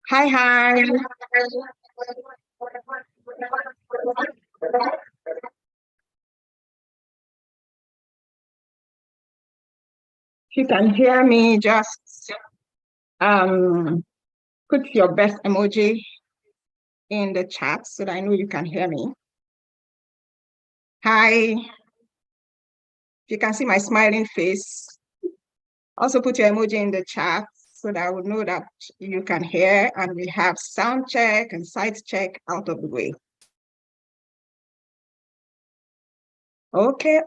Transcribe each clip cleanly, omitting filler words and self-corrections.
Hi, hi. If you can hear me, just um, put your best emoji in the chat so that I know you can hear me. Hi. If you can see my smiling face, also put your emoji in the chat so that I would know that you can hear and we have sound check and sight check out of the way. Okay.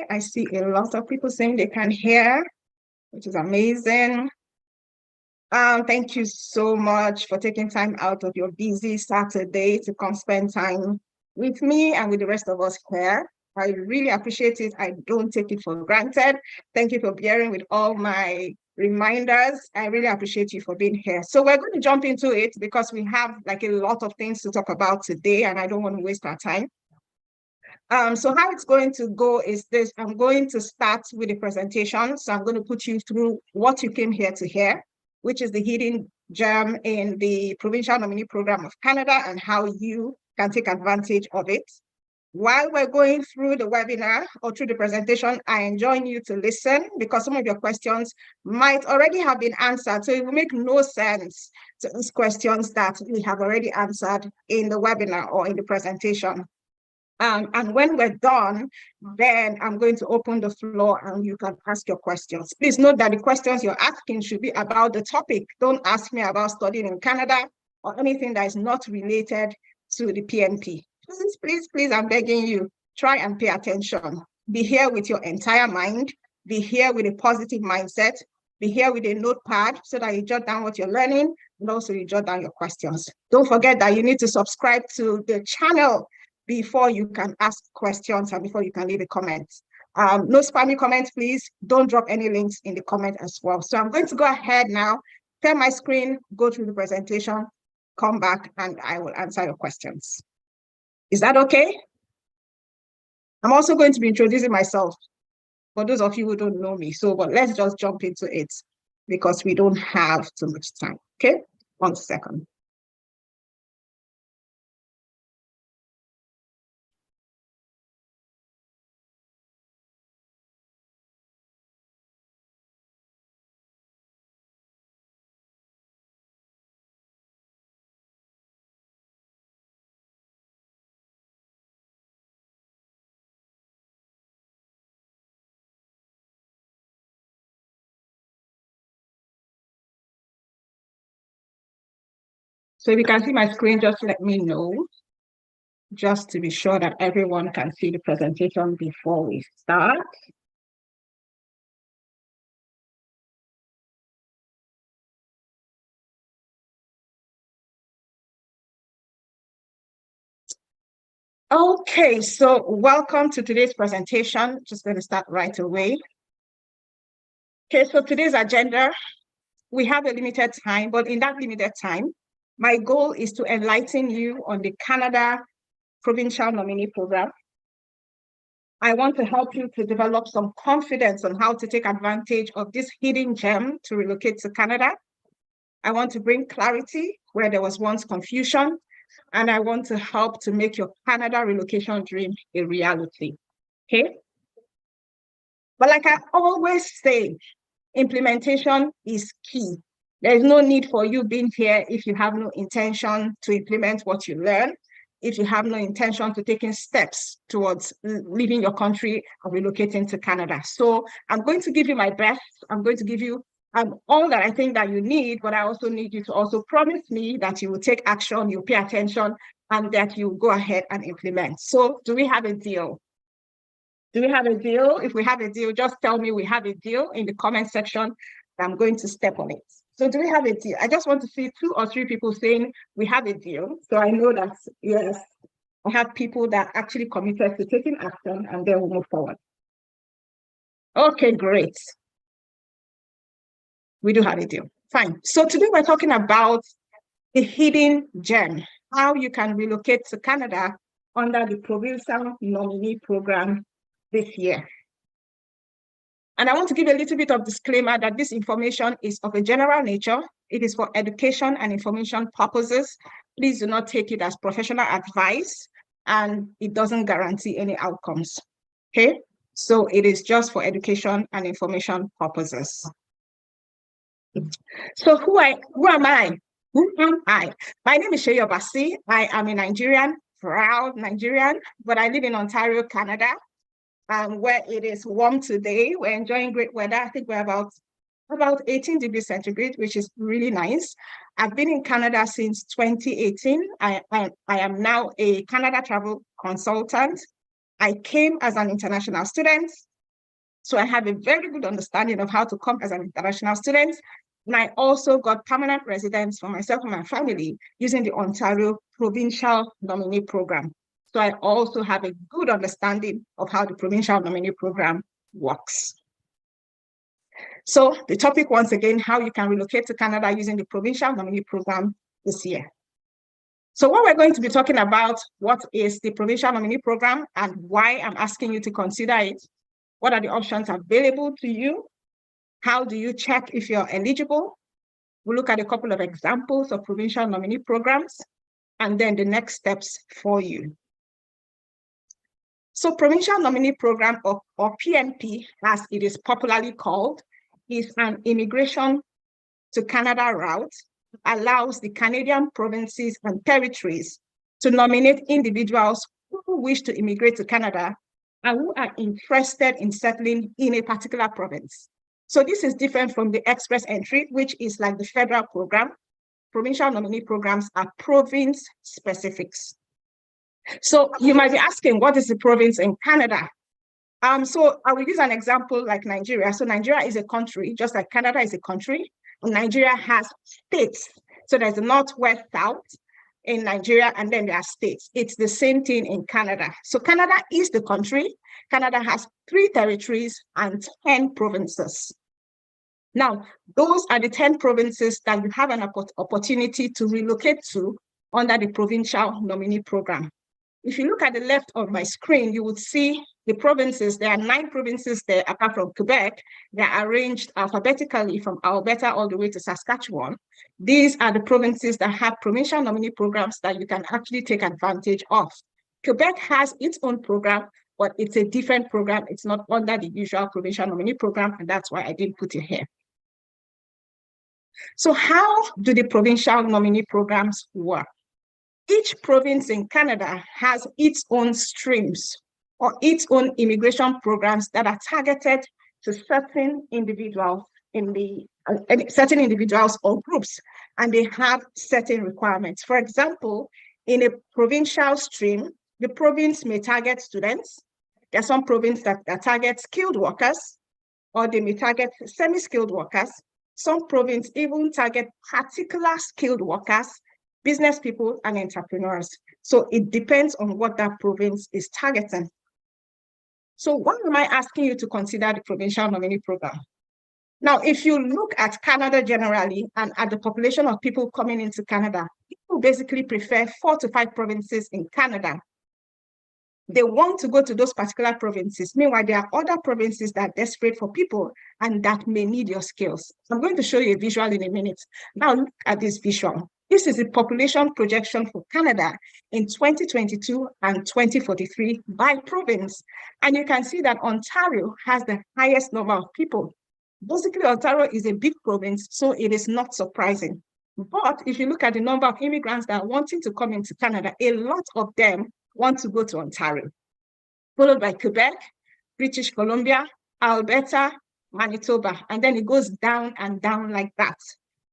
I see a lot of people saying they can hear, which is amazing. Thank you so much for taking time out of your busy Saturday to come spend time with me and with the rest of us here. I really appreciate it. I don't take it for granted. Thank you for bearing with all my reminders. I really appreciate you for being here. So we're going to jump into it because we have like a lot of things to talk about today and I don't want to waste our time. So how it's going to go is this. I'm going to start with the presentation. So I'm going to put you through what you came here to hear, which is the hidden gem in the Provincial Nominee Program of Canada and how you can take advantage of it. While we're going through the webinar or through the presentation, I enjoin you to listen because some of your questions might already have been answered. So it will make no sense to ask questions that we have already answered in the webinar or in the presentation. And when we're done, then I'm going to open the floor and you can ask your questions. Please note that the questions you're asking should be about the topic. Don't ask me about studying in Canada or anything that is not related to the PNP. Please, I'm begging you, try and pay attention. Be here with your entire mind. Be here with a positive mindset. Be here with a notepad so that you jot down what you're learning and also you jot down your questions. Don't forget that you need to subscribe to the channel before you can ask questions and before you can leave a comment. No spammy comments, please. Don't drop any links in the comment as well. So I'm going to go ahead now, share my screen, go through the presentation, come back, and I will answer your questions. Is that okay? I'm also going to be introducing myself for those of you who don't know me. So, but let's just jump into it because we don't have too much time. Okay, 1 second. So if you can see my screen, just let me know, just to be sure that everyone can see the presentation before we start. Okay, so welcome to today's presentation. Just going to start right away. Okay, so today's agenda, we have a limited time, but in that limited time, my goal is to enlighten you on the Canada Provincial Nominee Program. I want to help you to develop some confidence on how to take advantage of this hidden gem to relocate to Canada. I want to bring clarity where there was once confusion, and I want to help to make your Canada relocation dream a reality, okay? But like I always say, implementation is key. There's no need for you being here if you have no intention to implement what you learn, if you have no intention to taking steps towards leaving your country or relocating to Canada. So I'm going to give you my best. I'm going to give you all that I think that you need, but I also need you to also promise me that you will take action, you pay attention, and that you go ahead and implement. So do we have a deal? Do we have a deal? If we have a deal, just tell me we have a deal in the comment section. I'm going to step on it. So do we have a deal? I just want to see 2 or 3 people saying we have a deal. So I know that, yes, I have people that actually committed to taking action and then we'll move forward. Okay, great. We do have a deal. Fine. So today we're talking about the hidden gem, how you can relocate to Canada under the Provincial Nominee Program this year. And I want to give a little bit of disclaimer that this information is of a general nature. It is for education and information purposes. Please do not take it as professional advice, and it doesn't guarantee any outcomes. Okay, so it is just for education and information purposes. So who am I? Who am I? My name is Sheyi Obasi. I am a Nigerian, proud Nigerian, but I live in Ontario, Canada, where it is warm today. We're enjoying great weather. I think we're about 18 degrees centigrade, which is really nice. I've been in Canada since 2018. I am now a Canada travel consultant. I came as an international student, so I have a very good understanding of how to come as an international student. And I also got permanent residence for myself and my family using the Ontario Provincial Nominee Program. So I also have a good understanding of how the Provincial Nominee Program works. So the topic, once again, how you can relocate to Canada using the Provincial Nominee Program this year. So what we're going to be talking about, what is the Provincial Nominee Program and why I'm asking you to consider it. What are the options available to you? How do you check if you're eligible? We'll look at a couple of examples of Provincial Nominee Programs and then the next steps for you. So Provincial Nominee Program, or PNP, as it is popularly called, is an immigration to Canada route, allows the Canadian provinces and territories to nominate individuals who wish to immigrate to Canada and who are interested in settling in a particular province. So this is different from the express entry, which is like the federal program. Provincial nominee programs are province specifics. So you might be asking, what is the province in Canada? So I will use an example like Nigeria. So Nigeria is a country, just like Canada is a country. Nigeria has states. So there's the north, west, south in Nigeria, and then there are states. It's the same thing in Canada. So Canada is the country. Canada has 3 territories and 10 provinces. Now, those are the 10 provinces that you have an opportunity to relocate to under the Provincial Nominee Program. If you look at the left of my screen, you would see the provinces. There are 9 provinces there, apart from Quebec. They are arranged alphabetically from Alberta all the way to Saskatchewan. These are the provinces that have provincial nominee programs that you can actually take advantage of. Quebec has its own program, but it's a different program. It's not under the usual provincial nominee program, and that's why I didn't put it here. So how do the provincial nominee programs work? Each province in Canada has its own streams or its own immigration programs that are targeted to certain individuals certain individuals or groups, and they have certain requirements. For example, in a provincial stream, the province may target students. There are some provinces that target skilled workers, or they may target semi-skilled workers. Some provinces even target particular skilled workers, business people, and entrepreneurs. So it depends on what that province is targeting. So why am I asking you to consider the Provincial Nominee Program? Now, if you look at Canada generally and at the population of people coming into Canada, people basically prefer 4 to 5 provinces in Canada. They want to go to those particular provinces. Meanwhile, there are other provinces that are desperate for people and that may need your skills. I'm going to show you a visual in a minute. Now look at this visual. This is the population projection for Canada in 2022 and 2043 by province. And you can see that Ontario has the highest number of people. Basically, Ontario is a big province, so it is not surprising. But if you look at the number of immigrants that are wanting to come into Canada, a lot of them want to go to Ontario, followed by Quebec, British Columbia, Alberta, Manitoba, and then it goes down and down like that.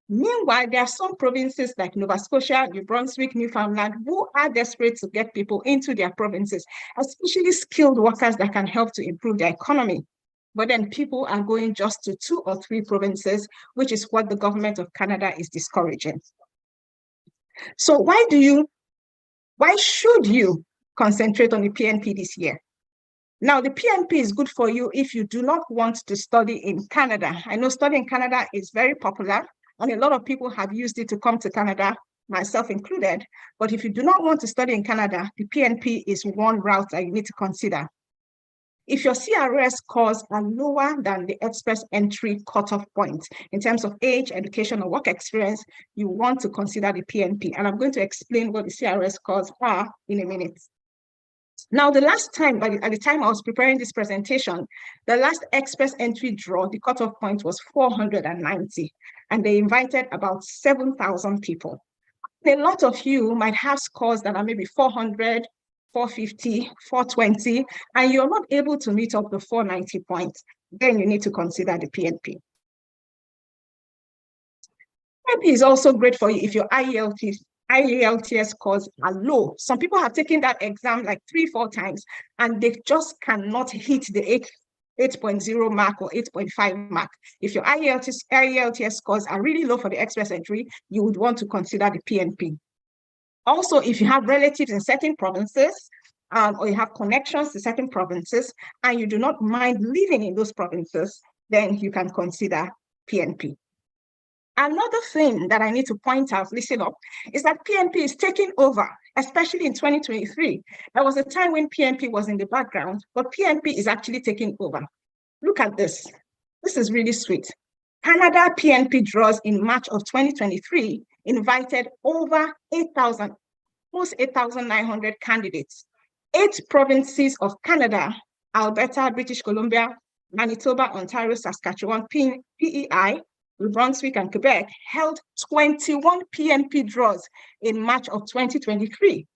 Meanwhile, there are some provinces like Nova Scotia, New Brunswick, Newfoundland, who are desperate to get people into their provinces, especially skilled workers that can help to improve their economy. But then people are going just to 2 or 3 provinces, which is what the government of Canada is discouraging. So why should you concentrate on the PNP this year? Now, the PNP is good for you if you do not want to study in Canada. I know studying in Canada is very popular, and a lot of people have used it to come to Canada, myself included. But if you do not want to study in Canada, the PNP is one route that you need to consider. If your CRS scores are lower than the express entry cutoff point in terms of age, education, or work experience, you want to consider the PNP. And I'm going to explain what the CRS scores are in a minute. Now, the last time, at the time I was preparing this presentation, the last express entry draw, the cutoff point was 490, and they invited about 7,000 people. A lot of you might have scores that are maybe 400, 450, 420, and you're not able to meet up the 490 points. Then you need to consider the PNP. PNP is also great for you if your IELTS scores are low. Some people have taken that exam like 3-4 times, and they just cannot hit the 8.0 mark or 8.5 mark. If your IELTS scores are really low for the express entry, you would want to consider the PNP. Also, if you have relatives in certain provinces, or you have connections to certain provinces, and you do not mind living in those provinces, then you can consider PNP. Another thing that I need to point out, listen up, is that PNP is taking over, especially in 2023. There was a time when PNP was in the background, but PNP is actually taking over. Look at this. This is really sweet. Canada PNP draws in March of 2023 invited over 8,000, almost 8,900 candidates. 8 provinces of Canada, Alberta, British Columbia, Manitoba, Ontario, Saskatchewan, PEI, New Brunswick, and Quebec held 21 PNP draws in March of 2023.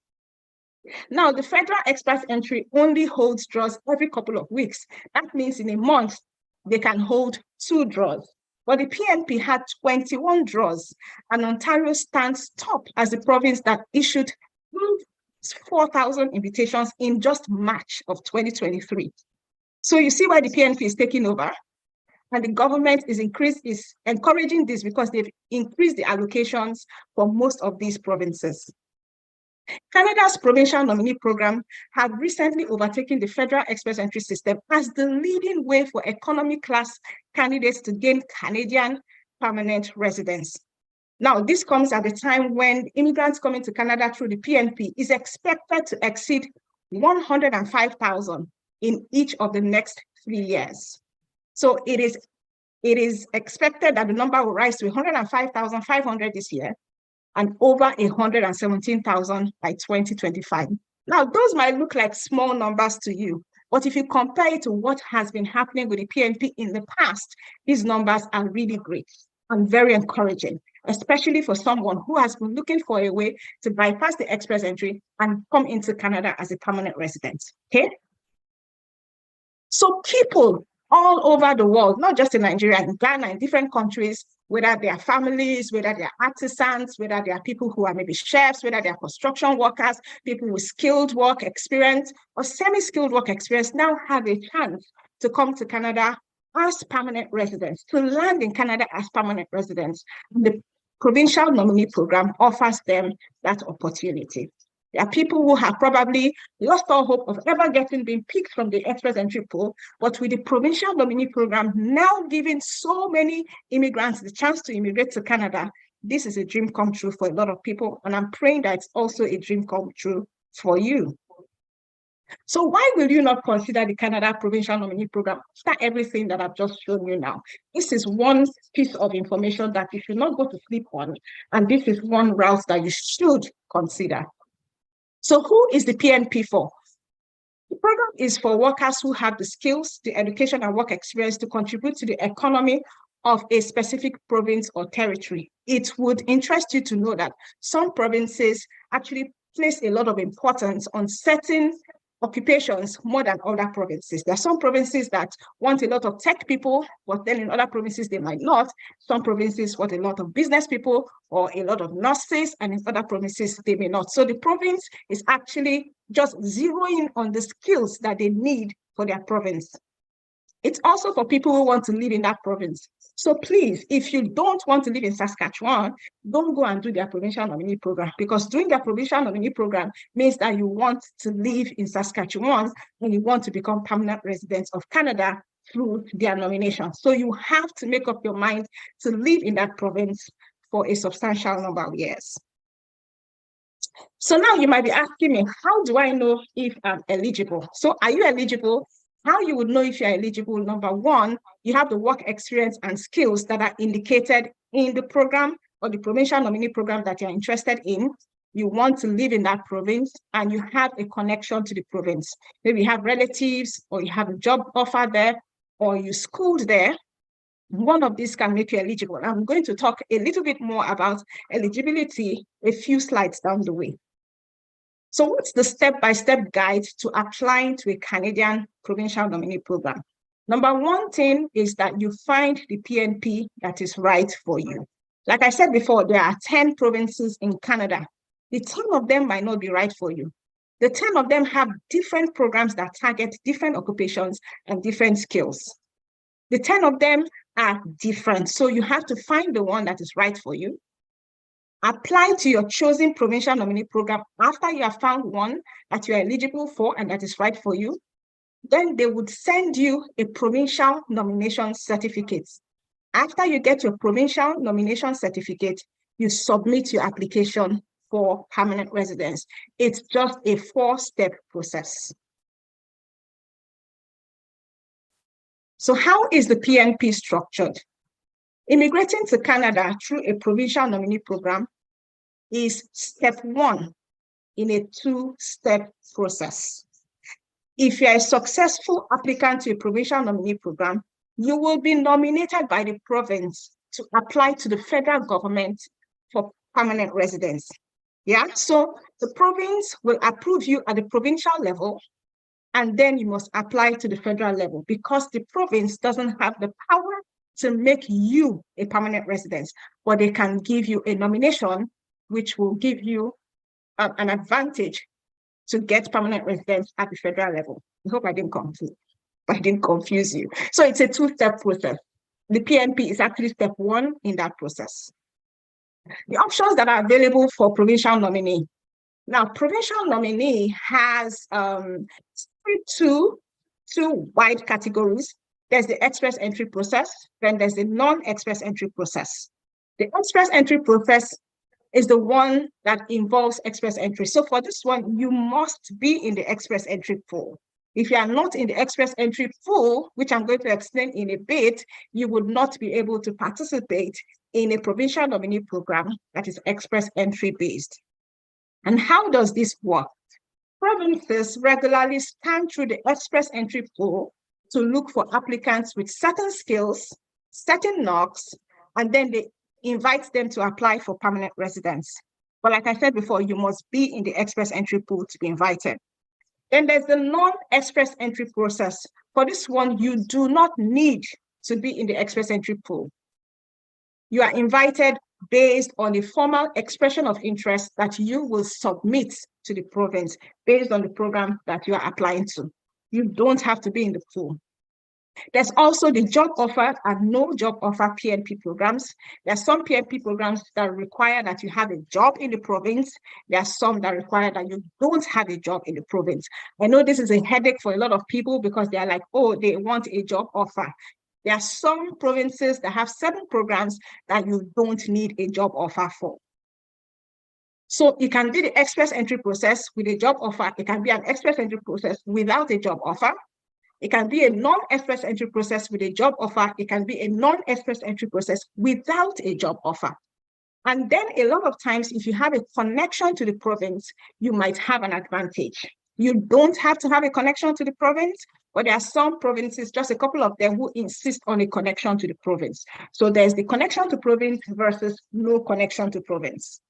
Now, the federal express entry only holds draws every couple of weeks. That means in a month, they can hold 2 draws. But the PNP had 21 draws, and Ontario stands top as the province that issued 4,000 invitations in just March of 2023. So you see why the PNP is taking over, and the government is encouraging this because they've increased the allocations for most of these provinces. Canada's Provincial Nominee Program have recently overtaken the federal express entry system as the leading way for economy class candidates to gain Canadian permanent residence. Now, this comes at a time when immigrants coming to Canada through the PNP is expected to exceed 105,000 in each of the next 3 years. So it is expected that the number will rise to 105,500 this year and over 117,000 by 2025. Now, those might look like small numbers to you, but if you compare it to what has been happening with the PNP in the past, these numbers are really great and very encouraging, especially for someone who has been looking for a way to bypass the express entry and come into Canada as a permanent resident, okay? So people all over the world, not just in Nigeria, in Ghana, in different countries, whether they are families, whether they are artisans, whether they are people who are maybe chefs, whether they are construction workers, people with skilled work experience or semi-skilled work experience now have a chance to come to Canada as permanent residents, to land in Canada as permanent residents. The Provincial Nominee Program offers them that opportunity. There are people who have probably lost all hope of ever being picked from the express entry pool, but with the Provincial Nominee Program now giving so many immigrants the chance to immigrate to Canada, this is a dream come true for a lot of people, and I'm praying that it's also a dream come true for you. So why will you not consider the Canada Provincial Nominee Program after everything that I've just shown you now? This is one piece of information that you should not go to sleep on, and this is one route that you should consider. So who is the PNP for? The program is for workers who have the skills, the education, and work experience to contribute to the economy of a specific province or territory. It would interest you to know that some provinces actually place a lot of importance on certain occupations more than other provinces. There are some provinces that want a lot of tech people, but then in other provinces they might not. Some provinces want a lot of business people or a lot of nurses, and in other provinces they may not. So the province is actually just zeroing on the skills that they need for their province. It's also for people who want to live in that province. So please, if you don't want to live in Saskatchewan, don't go and do their Provincial Nominee Program, because doing their Provincial Nominee Program means that you want to live in Saskatchewan and you want to become permanent residents of Canada through their nomination. So you have to make up your mind to live in that province for a substantial number of years. So now you might be asking me, how do I know if I'm eligible? So are you eligible? How you would know if you're eligible: number one, you have the work experience and skills that are indicated in the program or the provincial nominee program that you're interested in. You want to live in that province and you have a connection to the province. Maybe you have relatives or you have a job offer there or you schooled there. One of these can make you eligible. I'm going to talk a little bit more about eligibility a few slides down the way. So what's the step-by-step guide to applying to a Canadian provincial nominee program? Number one thing is that you find the PNP that is right for you. Like I said before, there are 10 provinces in Canada. The 10 of them might not be right for you. The 10 of them have different programs that target different occupations and different skills. The 10 of them are different, so you have to find the one that is right for you. Apply to your chosen provincial nominee program after you have found one that you are eligible for and that is right for you. Then they would send you a provincial nomination certificate. After you get your provincial nomination certificate, you submit your application for permanent residence. It's just a 4-step process. So how is the PNP structured? Immigrating to Canada through a provincial nominee program is step 1 in a 2-step process. If you're a successful applicant to a provincial nominee program, you will be nominated by the province to apply to the federal government for permanent residence. Yeah, so the province will approve you at the provincial level, and then you must apply to the federal level because the province doesn't have the power to make you a permanent resident, but they can give you a nomination which will give you an advantage to get permanent residence at the federal level. I hope I didn't confuse you. So it's a 2-step process. The PNP is actually step 1 in that process. The options that are available for provincial nominee. Now, provincial nominee has two wide categories. There's the express entry process, then there's the non-express entry process. The express entry process is the one that involves express entry. So for this one, you must be in the express entry pool. If you are not in the express entry pool, which I'm going to explain in a bit, you would not be able to participate in a provincial nominee program that is express entry based. And how does this work? Provinces regularly scan through the express entry pool to look for applicants with certain skills, certain knocks, and then they invite them to apply for permanent residence. But like I said before, you must be in the express entry pool to be invited. Then there's the non-express entry process. For this one, you do not need to be in the express entry pool. You are invited based on a formal expression of interest that you will submit to the province based on the program that you are applying to. You don't have to be in the pool. There's also the job offer and no job offer PNP programs. There are some PNP programs that require that you have a job in the province. There are some that require that you don't have a job in the province. I know this is a headache for a lot of people because they are like, oh, they want a job offer. There are some provinces that have certain programs that you don't need a job offer for. So it can be the express entry process with a job offer. It can be an express entry process without a job offer. It can be a non-express entry process with a job offer. It can be a non-express entry process without a job offer. And then a lot of times, if you have a connection to the province, you might have an advantage. You don't have to have a connection to the province, but there are some provinces, just a couple of them, who insist on a connection to the province. So there's the connection to province versus no connection to province.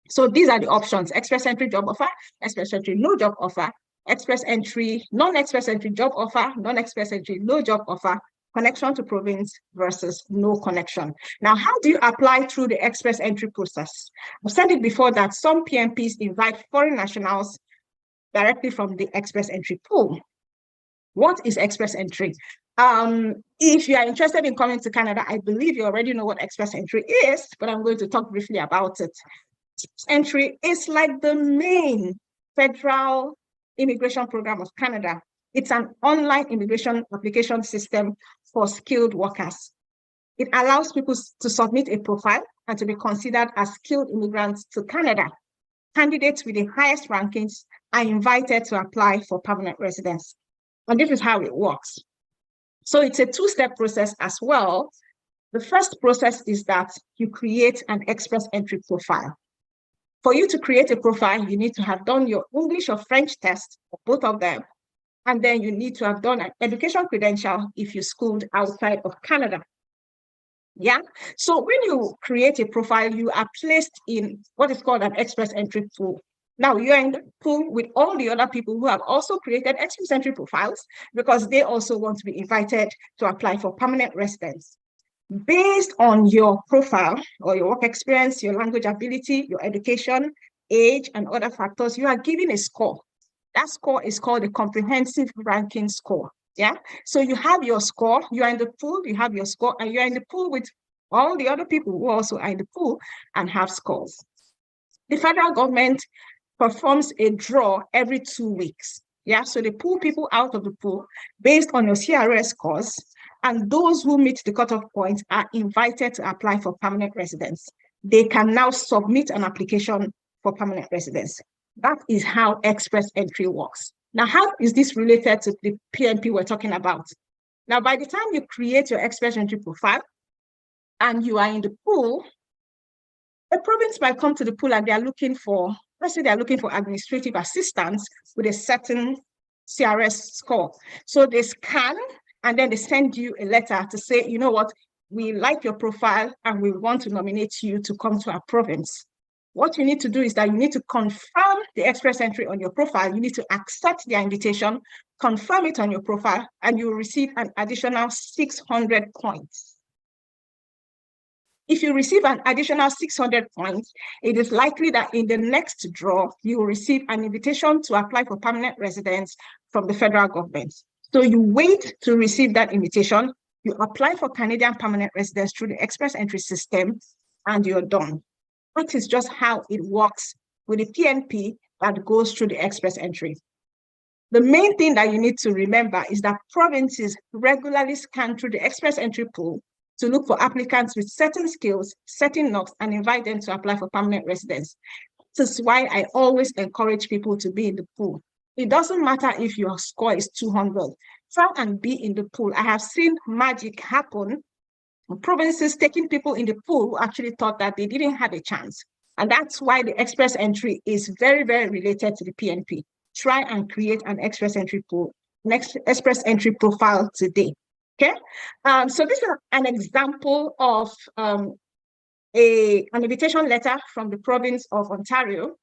So these are the options: express entry job offer, express entry no job offer, express entry, non-express entry job offer, non-express entry no job offer, connection to province versus no connection. Now, how do you apply through the express entry process? I've said it before that some PNPs invite foreign nationals directly from the express entry pool. What is express entry? If you are interested in coming to Canada, I believe you already know what express entry is, but I'm going to talk briefly about it. Entry is like the main federal immigration program of Canada. It's an online immigration application system for skilled workers. It allows people to submit a profile and to be considered as skilled immigrants to Canada. Candidates with the highest rankings are invited to apply for permanent residence. And this is how it works. So it's a two-step process as well. The first process is that you create an express entry profile. For you to create a profile, you need to have done your English or French test, both of them. And then you need to have done an education credential if you schooled outside of Canada. Yeah. So when you create a profile, you are placed in what is called an express entry pool. Now you're in the pool with all the other people who have also created express entry profiles because they also want to be invited to apply for permanent residence. Based on your profile or your work experience, your language ability, your education, age, and other factors, you are given a score. That score is called a comprehensive ranking score. Yeah. So you have your score, you are in the pool, you have your score, and you're in the pool with all the other people who also are in the pool and have scores. The federal government performs a draw every 2 weeks. Yeah. So they pull people out of the pool based on your CRS scores, and those who meet the cutoff point are invited to apply for permanent residence. They can now submit an application for permanent residence. That is how express entry works. Now, how is this related to the PNP we're talking about? Now, by the time you create your express entry profile and you are in the pool, a province might come to the pool and they are looking for, let's say they're looking for administrative assistance with a certain CRS score. So they scan and then they send you a letter to say, you know what, we like your profile and we want to nominate you to come to our province. What you need to do is that you need to confirm the express entry on your profile. You need to accept their invitation, confirm it on your profile, and you will receive an additional 600 points. If you receive an additional 600 points, it is likely that in the next draw, you will receive an invitation to apply for permanent residence from the federal government. So you wait to receive that invitation, you apply for Canadian permanent residence through the express entry system, and you're done. That is just how it works with the PNP that goes through the express entry. The main thing that you need to remember is that provinces regularly scan through the express entry pool to look for applicants with certain skills, certain knocks, and invite them to apply for permanent residence. This is why I always encourage people to be in the pool. It doesn't matter if your score is 200. Try and be in the pool. I have seen magic happen. Provinces taking people in the pool who actually thought that they didn't have a chance. And that's why the express entry is very, very related to the PNP. Try and create an express entry pool, next express entry profile today. Okay. So this is an example of an invitation letter from the province of Ontario.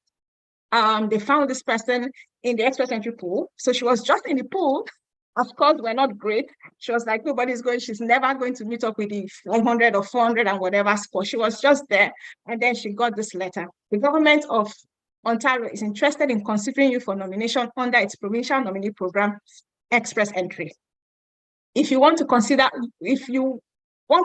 They found this person in the express entry pool. So she was just in the pool. Of course, we're not great. She was like, nobody's going, she's never going to meet up with the 500 or 400 and whatever score. She was just there. And then she got this letter. The government of Ontario is interested in considering you for nomination under its Provincial Nominee Program, Express Entry. If you want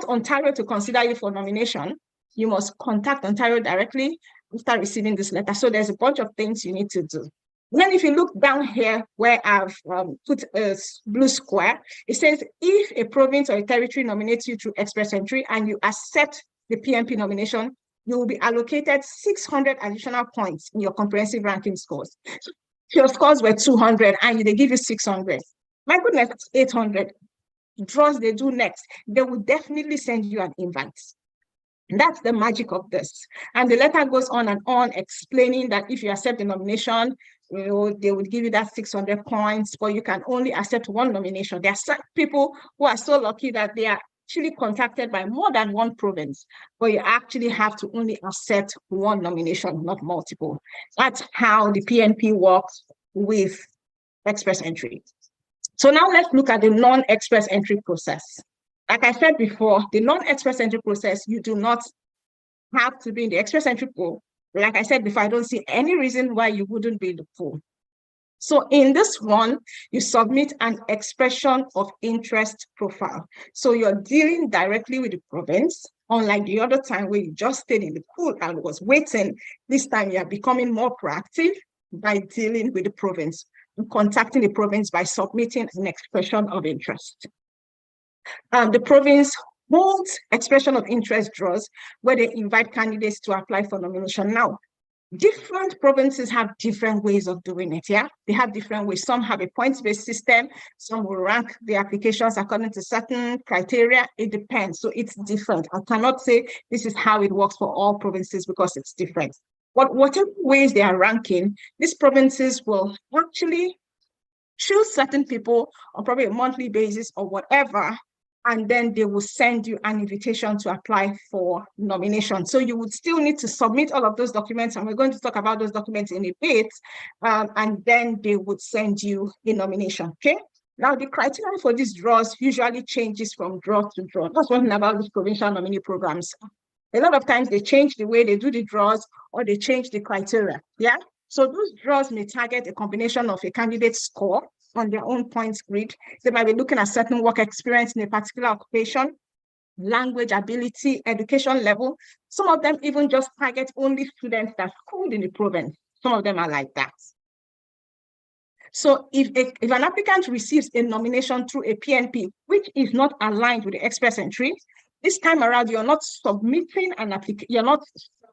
Ontario to consider you for nomination, you must contact Ontario directly after receiving this letter. So there's a bunch of things you need to do. Then if you look down here where I've put a blue square, it says if a province or a territory nominates you through express entry and you accept the PNP nomination, you will be allocated 600 additional points in your comprehensive ranking scores. So if your scores were 200 and they give you 600, my goodness, that's 800. Draws they do next, they will definitely send you an invite. That's the magic of this. And the letter goes on and on explaining that if you accept the nomination, they would give you that 600 points, but you can only accept one nomination. There are some people who are so lucky that they are actually contacted by more than one province, but you actually have to only accept one nomination, not multiple. That's how the PNP works with express entry. So now let's look at the non-express entry process. Like I said before, the non-express entry process, you do not have to be in the express entry pool. Like I said before, I don't see any reason why you wouldn't be in the pool. So in this one, you submit an expression of interest profile. So you're dealing directly with the province, unlike the other time where you just stayed in the pool and was waiting. This time you're becoming more proactive by dealing with the province, and contacting the province by submitting an expression of interest. The province holds expression of interest draws where they invite candidates to apply for nomination. Now, Different provinces have different ways of doing it, yeah? They have different ways. Some have a points-based system. Some will rank the applications according to certain criteria. It depends. So it's different. I cannot say this is how it works for all provinces because it's different. But whatever ways they are ranking, these provinces will actually choose certain people on probably a monthly basis or whatever, and then they will send you an invitation to apply for nomination. So you would still need to submit all of those documents, and we're going to talk about those documents in a bit, and then they would send you a nomination, okay? Now, the criteria for these draws usually changes from draw to draw. That's one thing about these provincial nominee programs. A lot of times they change the way they do the draws, or they change the criteria, yeah? So those draws may target a combination of a candidate's score on their own points grid. They might be looking at certain work experience in a particular occupation, language ability, education level. Some of them even just target only students that schooled in the province. Some of them are like that. So if an applicant receives a nomination through a PNP, which is not aligned with the express entry, this time around, you're not submitting an application, you're not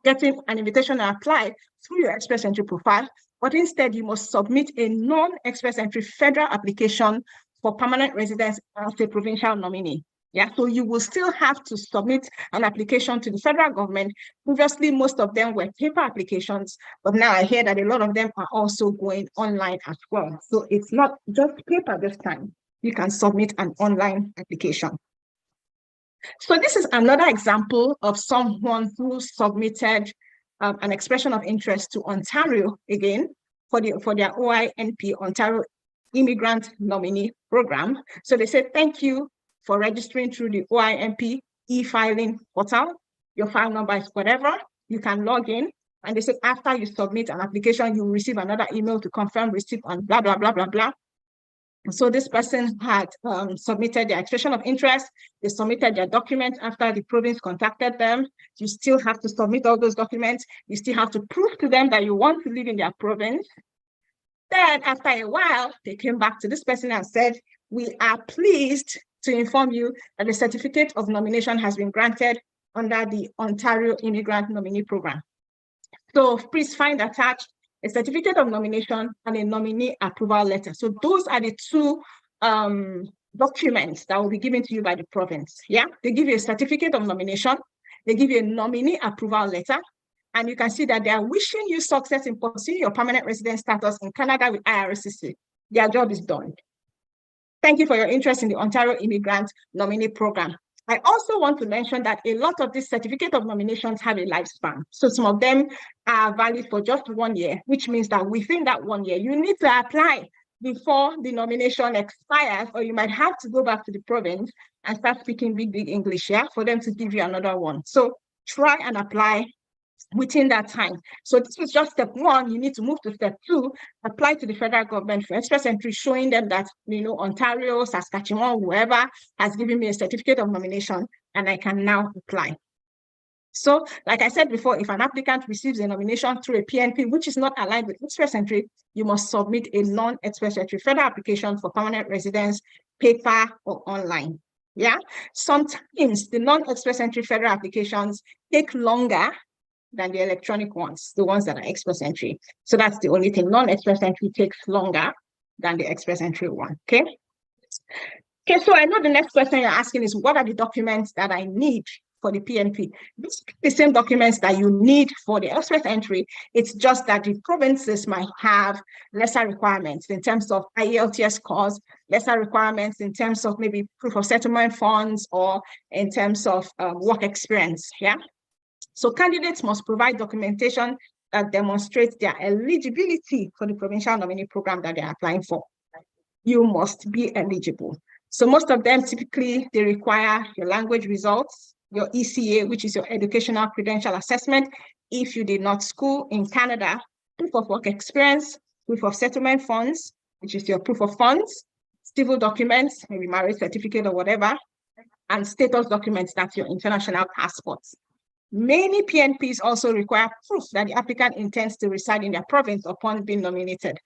getting an invitation to apply through your express entry profile, but instead you must submit a non-express entry federal application for permanent residence as a provincial nominee. Yeah, so you will still have to submit an application to the federal government. Previously, most of them were paper applications, but now I hear that a lot of them are also going online as well. So it's not just paper this time. You can submit an online application. So this is another example of someone who submitted an expression of interest to Ontario again for their OINP, Ontario Immigrant Nominee Program. So they said, thank you for registering through the OINP e-filing portal. Your file number is whatever. You can log in. And they said, after you submit an application, you will receive another email to confirm receipt on blah, blah, blah, blah, blah. So this person had submitted their expression of interest. They submitted their documents after the province contacted them. You still have to submit all those documents. You still have to prove to them that you want to live in their province. Then after a while, they came back to this person and said, we are pleased to inform you that the certificate of nomination has been granted under the Ontario Immigrant Nominee Program. So please find attached a certificate of nomination and a nominee approval letter. So those are the two documents that will be given to you by the province. Yeah, they give you a certificate of nomination, they give you a nominee approval letter, and you can see that they are wishing you success in pursuing your permanent resident status in Canada with IRCC. Their job is done. Thank you for your interest in the Ontario Immigrant Nominee Program. I also want to mention that a lot of these certificate of nominations have a lifespan. So some of them are valid for just 1 year, which means that within that 1 year, you need to apply before the nomination expires, or you might have to go back to the province and start speaking big English, yeah, for them to give you another one. So try and apply within that time. So this was just step one. You need to move to step two, apply to the federal government for express entry, showing them that, you know, Ontario, Saskatchewan, whoever has given me a certificate of nomination, and I can now apply. So, like I said before, if an applicant receives a nomination through a PNP, which is not aligned with express entry, you must submit a non-express entry federal application for permanent residence, paper or online. Yeah, sometimes the non-express entry federal applications take longer than the electronic ones, the ones that are express entry. So that's the only thing. Non-express entry takes longer than the express entry one, okay? Okay, so I know the next question you're asking is, what are the documents that I need for the PNP? These are the same documents that you need for the express entry. It's just that the provinces might have lesser requirements in terms of IELTS scores, lesser requirements in terms of maybe proof of settlement funds, or in terms of work experience, yeah? So candidates must provide documentation that demonstrates their eligibility for the provincial nominee program that they're applying for. You must be eligible. So most of them, typically, they require your language results, your ECA, which is your educational credential assessment, if you did not school in Canada, proof of work experience, proof of settlement funds, which is your proof of funds, civil documents, maybe marriage certificate or whatever, and status documents, that's your international passports. Many PNPs also require proof that the applicant intends to reside in their province upon being nominated.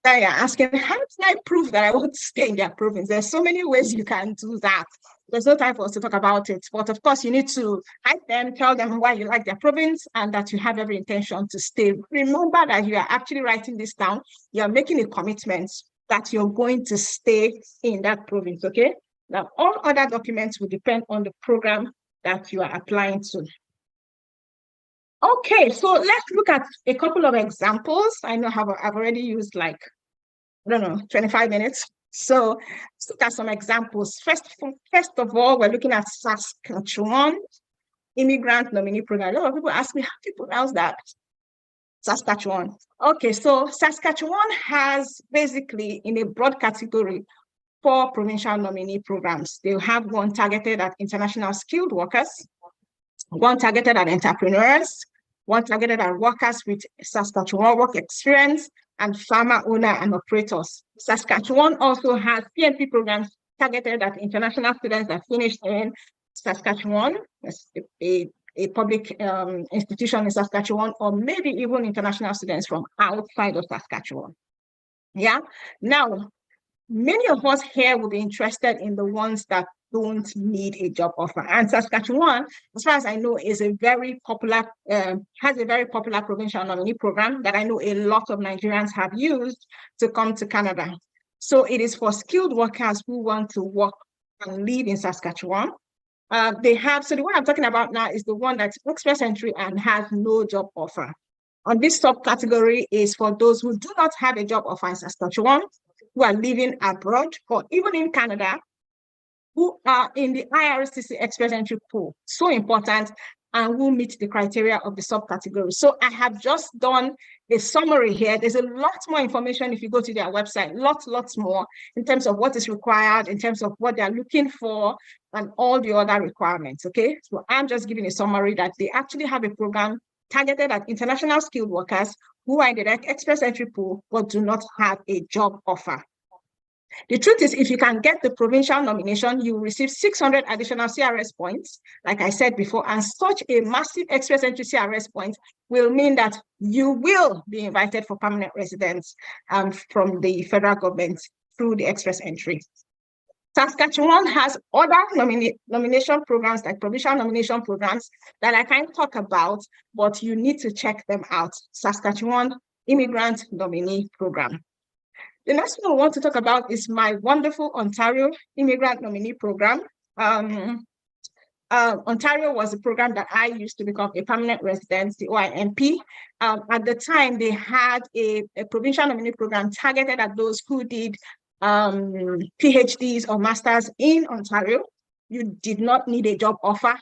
Now you're asking, how can I prove that I want to stay in their province? There's so many ways you can do that. There's no time for us to talk about it. But of course, you need to hype them, tell them why you like their province and that you have every intention to stay. Remember that you are actually writing this down. You're making a commitment that you're going to stay in that province, okay? Now, all other documents will depend on the program that you are applying to. Okay, so let's look at a couple of examples. I know I've already used like, I don't know, 25 minutes. So let's look at some examples. First of all, we're looking at Saskatchewan Immigrant Nominee Program. A lot of people ask me, how do you pronounce that? Saskatchewan. Okay, so Saskatchewan has basically, in a broad category, 4 provincial nominee programs. They have one targeted at international skilled workers, one targeted at entrepreneurs, one targeted at workers with Saskatchewan work experience, and farmer owner and operators. Saskatchewan also has PNP programs targeted at international students that finished in Saskatchewan, a public institution in Saskatchewan, or maybe even international students from outside of Saskatchewan. Yeah. Now, many of us here will be interested in the ones that don't need a job offer. And Saskatchewan, as far as I know, is a very popular, has a very popular provincial nominee program that I know a lot of Nigerians have used to come to Canada. So it is for skilled workers who want to work and live in Saskatchewan. They have, so the one I'm talking about now is the one that's express entry and has no job offer. On this subcategory is for those who do not have a job offer in Saskatchewan, who are living abroad or even in Canada, who are in the IRCC express entry pool, so important, and who meet the criteria of the subcategory. So I have just done a summary here. There's a lot more information if you go to their website, lots more in terms of what is required, in terms of what they're looking for, and all the other requirements, okay? So I'm just giving a summary that they actually have a program targeted at international skilled workers who are in the express entry pool but do not have a job offer. The truth is, if you can get the provincial nomination, you will receive 600 additional CRS points, like I said before, and such a massive express entry CRS point will mean that you will be invited for permanent residence from the federal government through the express entry. Saskatchewan has other nomination programs, like provincial nomination programs, that I can't talk about, but you need to check them out. Saskatchewan Immigrant Nominee Program. The next one I want to talk about is my wonderful Ontario Immigrant Nominee Program. Ontario was a program that I used to become a permanent resident, the OIMP. At the time, they had a provincial nominee program targeted at those who did PhDs or masters in Ontario. You did not need a job offer.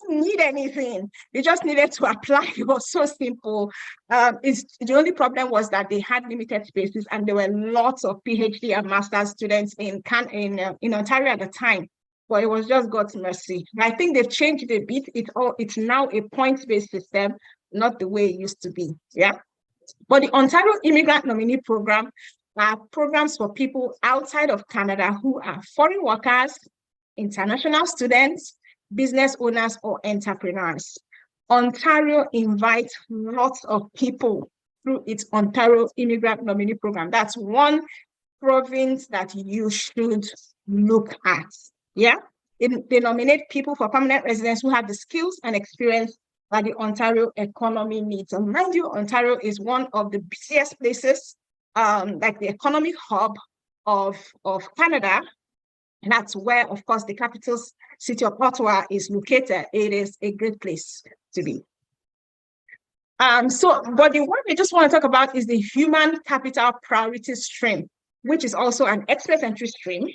You need anything. You just needed to apply. It was so simple. The only problem was that they had limited spaces and there were lots of PhD and master's students in Ontario at the time. But it was just God's mercy. I think they've changed a bit. It's now a points-based system, not the way it used to be. Yeah. But the Ontario Immigrant Nominee Program are programs for people outside of Canada who are foreign workers, international students, business owners, or entrepreneurs. Ontario invites lots of people through its Ontario Immigrant Nominee Program. That's one province that you should look at. Yeah, they nominate people for permanent residence who have the skills and experience that the Ontario economy needs. And mind you, Ontario is one of the busiest places, like the economic hub of Canada. And that's where, of course, the capital city of Ottawa is located. It is a great place to be. But the one I just want to talk about is the Human Capital Priority Stream, which is also an express entry stream.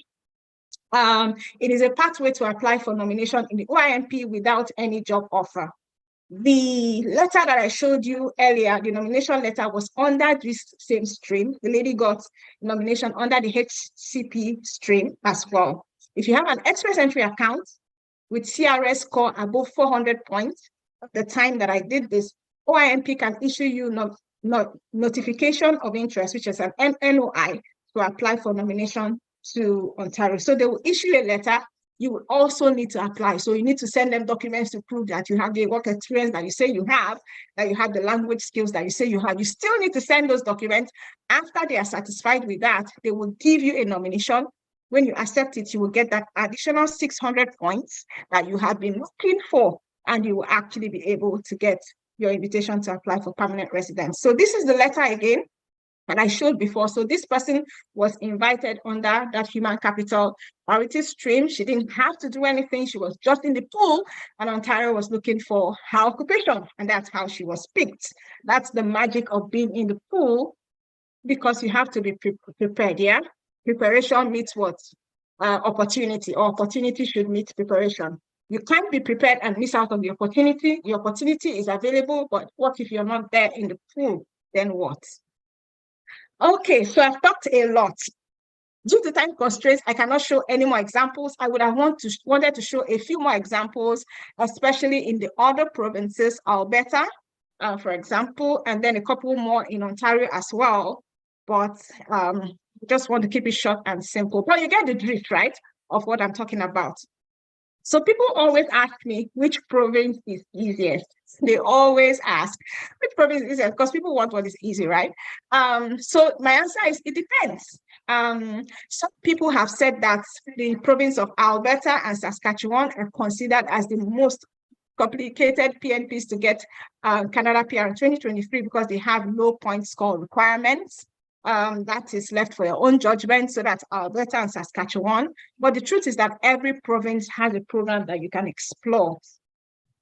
It is a pathway to apply for nomination in the OIMP without any job offer. The letter that I showed you earlier, the nomination letter, was under this same stream. The lady got nomination under the HCP stream as well. If you have an express entry account with CRS score above 400 points, at the time that I did this, OIMP can issue you notification of interest, which is an NOI, to apply for nomination to Ontario. So they will issue a letter. you will also need to apply. So you need to send them documents to prove that you have the work experience that you say you have, that you have the language skills that you say you have. You still need to send those documents. After they are satisfied with that, they will give you a nomination. When you accept it, you will get that additional 600 points that you have been looking for, and you will actually be able to get your invitation to apply for permanent residence. So this is the letter again that I showed before. So this person was invited under that human capital priority stream. She didn't have to do anything. She was just in the pool, and Ontario was looking for her occupation, and that's how she was picked. That's the magic of being in the pool, because you have to be prepared, yeah? Preparation meets what? Opportunity, or opportunity should meet preparation. You can't be prepared and miss out on the opportunity. The opportunity is available, but what if you're not there in the pool? Then what? Okay, so I've talked a lot. Due to time constraints, I cannot show any more examples. I would have wanted to show a few more examples, especially in the other provinces, Alberta, for example, and then a couple more in Ontario as well. But just want to keep it short and simple. But you get the drift, right, of what I'm talking about. So people always ask me which province is easiest. They always ask which province is easiest, because people want what is easy, right? So my answer is it depends. Some people have said that the province of Alberta and Saskatchewan are considered as the most complicated PNPs to get Canada PR in 2023 because they have low point score requirements. That is left for your own judgment. So that's Alberta and Saskatchewan. But the truth is that every province has a program that you can explore.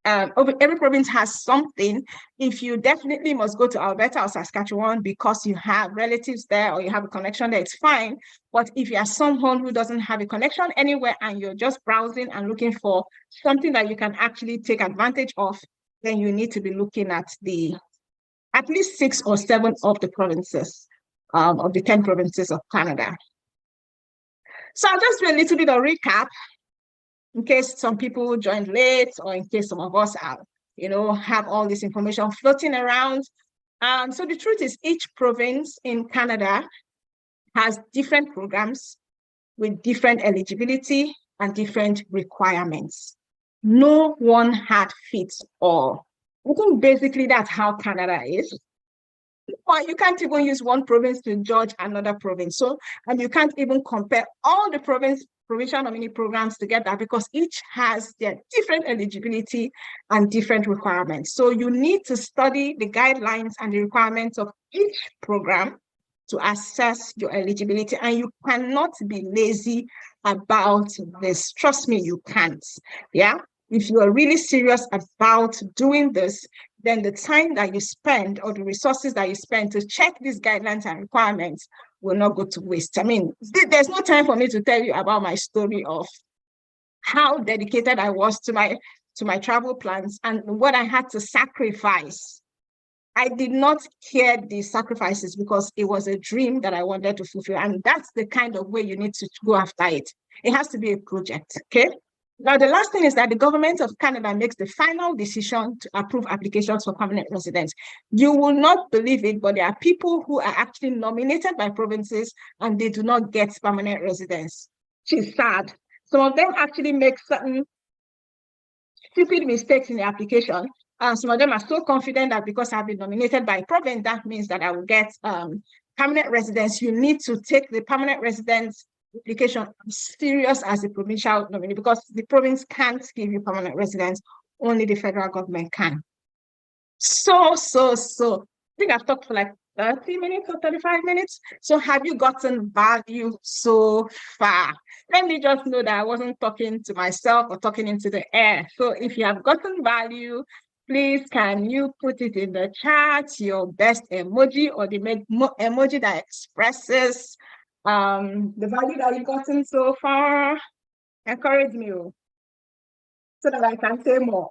Every province has something. If you definitely must go to Alberta or Saskatchewan because you have relatives there or you have a connection there, it's fine. But if you are someone who doesn't have a connection anywhere and you're just browsing and looking for something that you can actually take advantage of, then you need to be looking at least 6 or 7 of the provinces. Of the 10 provinces of Canada. So I'll just do a little bit of recap in case some people joined late or in case some of us are, have all this information floating around. So the truth is each province in Canada has different programs with different eligibility and different requirements. No one hat fits all. I think basically that's how Canada is. But you can't even use one province to judge another province. So, and you can't even compare all the provincial nominee programs together because each has their different eligibility and different requirements. So you need to study the guidelines and the requirements of each program to assess your eligibility. And you cannot be lazy about this. Trust me, you can't. Yeah. If you are really serious about doing this, then the time that you spend or the resources that you spend to check these guidelines and requirements will not go to waste. I mean, there's no time for me to tell you about my story of how dedicated I was to my travel plans and what I had to sacrifice. I did not care the sacrifices because it was a dream that I wanted to fulfill. And that's the kind of way you need to go after it. It has to be a project, okay? Now, the last thing is that the government of Canada makes the final decision to approve applications for permanent residence. You will not believe it, but there are people who are actually nominated by provinces and they do not get permanent residence. It's sad. Some of them actually make certain stupid mistakes in the application. Some of them are so confident that because I've been nominated by a province, that means that I will get permanent residence. You need to take the permanent residence application serious as a provincial nominee because the province can't give you permanent residence, only the federal government can. So, I think I've talked for like 30 minutes or 35 minutes. So have you gotten value so far? Let me just know that I wasn't talking to myself or talking into the air. So if you have gotten value, please can you put it in the chat, your best emoji or the emoji that expresses the value that you've gotten so far. Encourage me so that I can say more.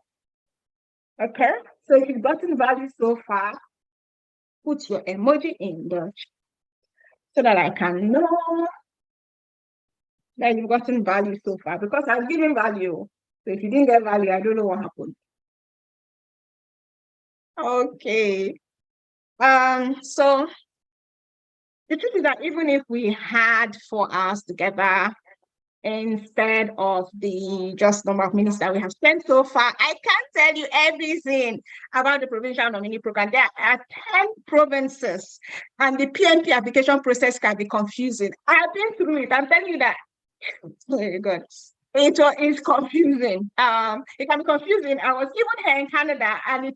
Okay, so if you've gotten value so far, put your emoji in there so that I can know that you've gotten value so far because I've given value. So if you didn't get value, I don't know what happened. Okay. So the truth is that even if we had 4 hours together instead of the just number of minutes that we have spent so far. I can't tell you everything about the Provincial Nominee Program. There are 10 provinces, and the PNP application process can be confusing. I have been through it. I'm telling you that. Very good. It's confusing. It can be confusing. I was even here in Canada, and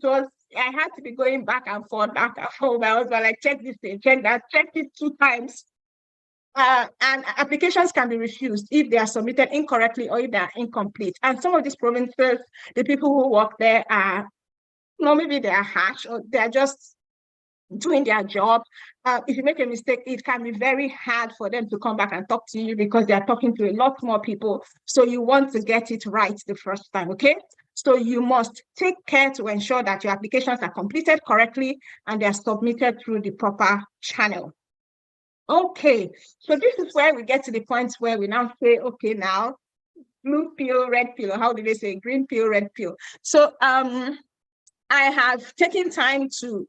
I had to be going back and forth, back and forth. I was like, check this thing, check that, check it 2 times. And applications can be refused if they are submitted incorrectly or if they are incomplete. And some of these provinces, the people who work there are, maybe they are harsh or they are just doing their job. If you make a mistake, it can be very hard for them to come back and talk to you because they are talking to a lot more people. So you want to get it right the first time, okay? So you must take care to ensure that your applications are completed correctly and they are submitted through the proper channel. Okay, so this is where we get to the point where we now say, okay, now blue pill, red pill, or how do they say, green pill, red pill. So I have taken time to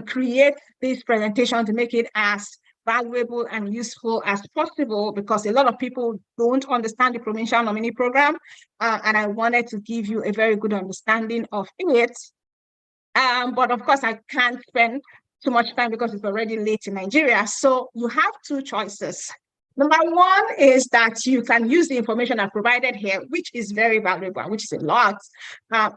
create this presentation to make it as valuable and useful as possible because a lot of people don't understand the Provincial Nominee Program, and I wanted to give you a very good understanding of it. But of course, I can't spend too much time because it's already late in Nigeria. So you have 2 choices. Number 1 is that you can use the information I've provided here, which is very valuable, which is a lot.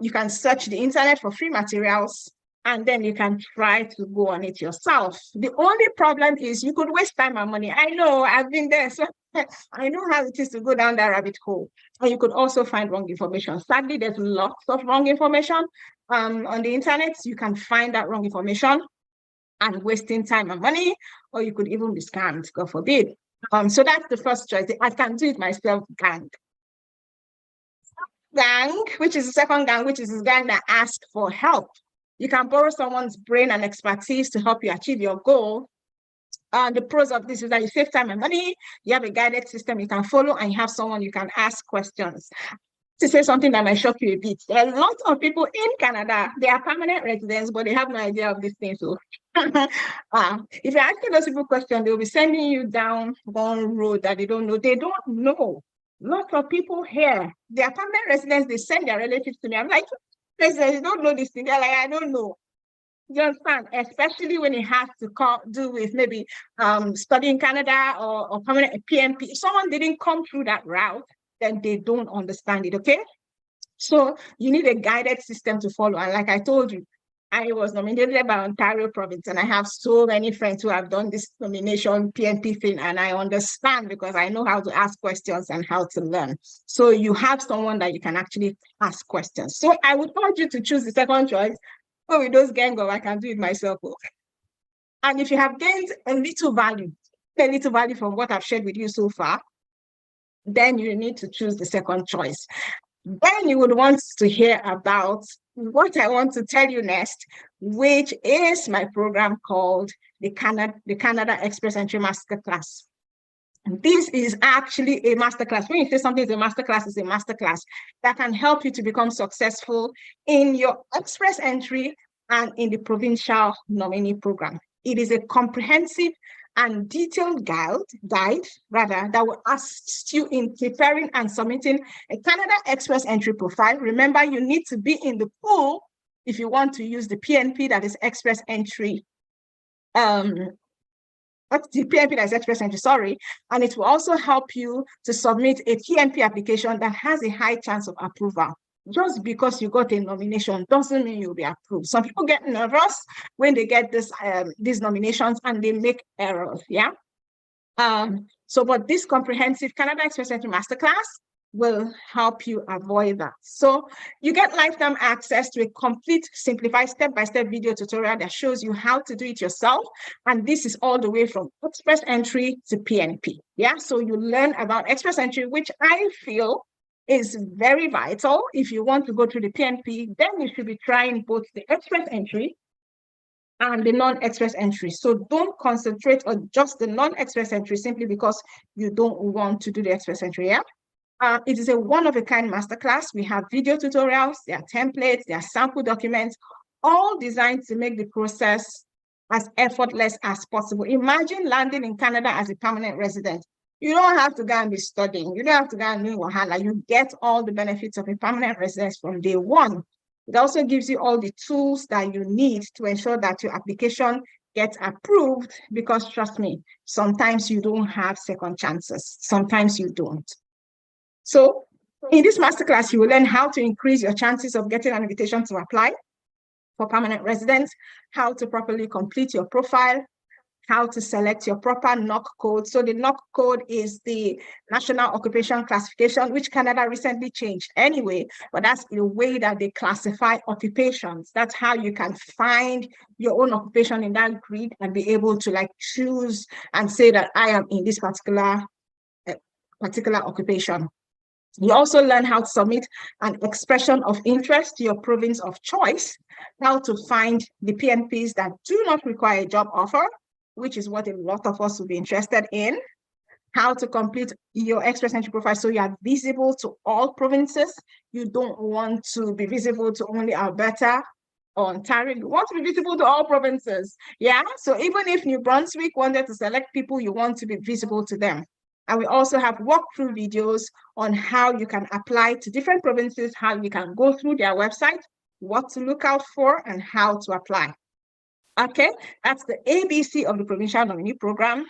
You can search the internet for free materials, and then you can try to go on it yourself. The only problem is you could waste time and money. I know, I've been there, so I know how it is to go down that rabbit hole. And you could also find wrong information. Sadly, there's lots of wrong information on the internet. You can find that wrong information and wasting time and money, or you could even be scammed, God forbid. So that's the first choice. I can do it myself, gang. Gang, which is the second gang, which is the gang that asks for help. You can borrow someone's brain and expertise to help you achieve your goal. The pros of this is that you save time and money, you have a guided system you can follow, and you have someone you can ask questions. To say something that might shock you a bit, there are lots of people in Canada, they are permanent residents, but they have no idea of this thing. So if you're asking those people questions, they'll be sending you down one road that they don't know. They don't know. Lots of people here, they are permanent residents, they send their relatives to me. I'm like, you don't know this thing. They're like, I don't know. You understand? Especially when it has to do with maybe studying Canada or permanent PNP. If someone didn't come through that route, then they don't understand it, okay? So you need a guided system to follow. And like I told you, I was nominated by Ontario province, and I have so many friends who have done this nomination PNP thing, and I understand because I know how to ask questions and how to learn. So you have someone that you can actually ask questions. So I would urge you to choose the second choice. Oh, with those gang of I can do it myself. Okay. And if you have gained a little value from what I've shared with you so far, then you need to choose the second choice. Then you would want to hear about what I want to tell you next, which is my program called the Canada Express Entry Masterclass. This is actually a masterclass. When you say something is a masterclass, it's a masterclass that can help you to become successful in your express entry and in the Provincial Nominee Program. It is a comprehensive and detailed guide that will assist you in preparing and submitting a Canada Express entry profile. Remember, you need to be in the pool if you want to use the PNP, that is express entry. That's the PNP that is express entry, sorry. And it will also help you to submit a PNP application that has a high chance of approval. Just because you got a nomination doesn't mean you'll be approved. Some people get nervous when they get these nominations and they make errors, yeah? But this comprehensive Canada Express Entry Masterclass will help you avoid that. So you get lifetime access to a complete, simplified, step-by-step video tutorial that shows you how to do it yourself. And this is all the way from express entry to PNP, yeah? So you learn about express entry, which I feel is very vital. If you want to go through the PNP, then you should be trying both the express entry and the non-express entry. So don't concentrate on just the non-express entry simply because you don't want to do the express entry, yeah? It is a one-of-a-kind masterclass. We have video tutorials, there are templates, there are sample documents, all designed to make the process as effortless as possible. Imagine landing in Canada as a permanent resident. You don't have to go and be studying. You don't have to go and do Wahala. You get all the benefits of a permanent residence from day one. It also gives you all the tools that you need to ensure that your application gets approved, because trust me, sometimes you don't have second chances. Sometimes you don't. So in this masterclass, you will learn how to increase your chances of getting an invitation to apply for permanent residence, how to properly complete your profile, how to select your proper NOC code. So the NOC code is the National Occupation Classification, which Canada recently changed anyway, but that's the way that they classify occupations. That's how you can find your own occupation in that grid and be able to like choose and say that I am in this particular occupation. You also learn how to submit an expression of interest to your province of choice, how to find the PNPs that do not require a job offer, which is what a lot of us will be interested in, how to complete your express entry profile so you are visible to all provinces. You don't want to be visible to only Alberta or Ontario. You want to be visible to all provinces. Yeah, so even if New Brunswick wanted to select people, you want to be visible to them. And we also have walkthrough videos on how you can apply to different provinces, how you can go through their website, what to look out for, and how to apply. Okay, that's the ABC of the Provincial Nominee Program.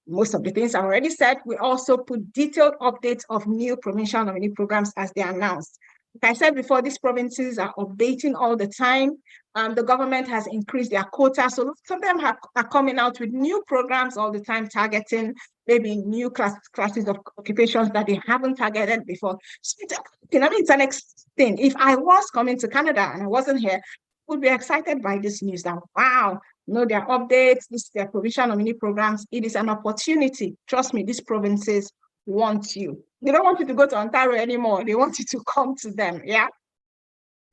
Most of the things I already said. We also put detailed updates of new Provincial Nominee Programs as they are announced. Like I said before, these provinces are updating all the time. The government has increased their quota, so some of them are coming out with new programs all the time, targeting maybe new classes of occupations that they haven't targeted before. So, I mean, it's an thing. If I was coming to Canada and I wasn't here, would be excited by this news that, wow, their updates, this their provincial nominee programs. It is an opportunity. Trust me, these provinces want you. They don't want you to go to Ontario anymore. They want you to come to them. Yeah.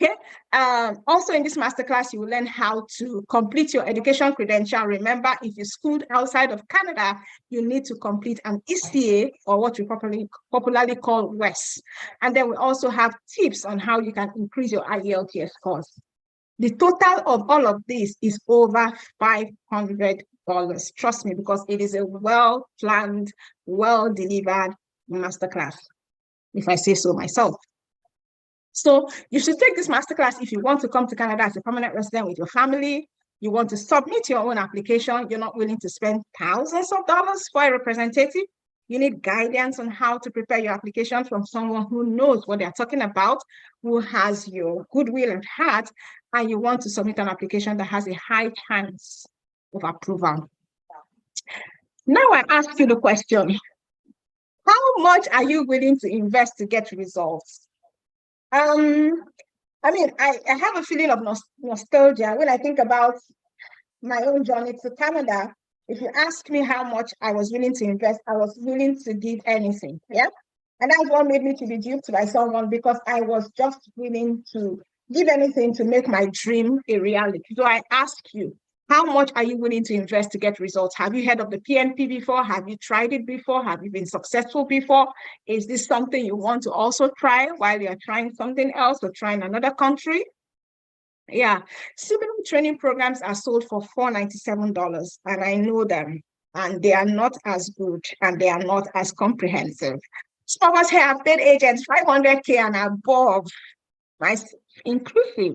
Okay. Also in this masterclass, you will learn how to complete your education credential. Remember, if you schooled outside of Canada, you need to complete an ECA, or what we popularly call WES. And then we also have tips on how you can increase your IELTS scores. The total of all of this is over $500. Trust me, because it is a well-planned, well-delivered masterclass, if I say so myself. So you should take this masterclass if you want to come to Canada as a permanent resident with your family. You want to submit your own application. You're not willing to spend thousands of dollars for a representative. You need guidance on how to prepare your application from someone who knows what they're talking about, who has your goodwill and heart, and you want to submit an application that has a high chance of approval. Now I ask you the question, how much are you willing to invest to get results? I mean, I have a feeling of nostalgia when I think about my own journey to Canada. If you ask me how much I was willing to invest, I was willing to give anything. Yeah. And that's what made me to be duped by someone, because I was just willing to give anything to make my dream a reality. So I ask you, how much are you willing to invest to get results? Have you heard of the PNP before? Have you tried it before? Have you been successful before? Is this something you want to also try while you're trying something else or trying another country? Yeah, similar training programs are sold for $497, and I know them, and they are not as good and they are not as comprehensive. Some of us here have paid agents $500K and above, right? Inclusive.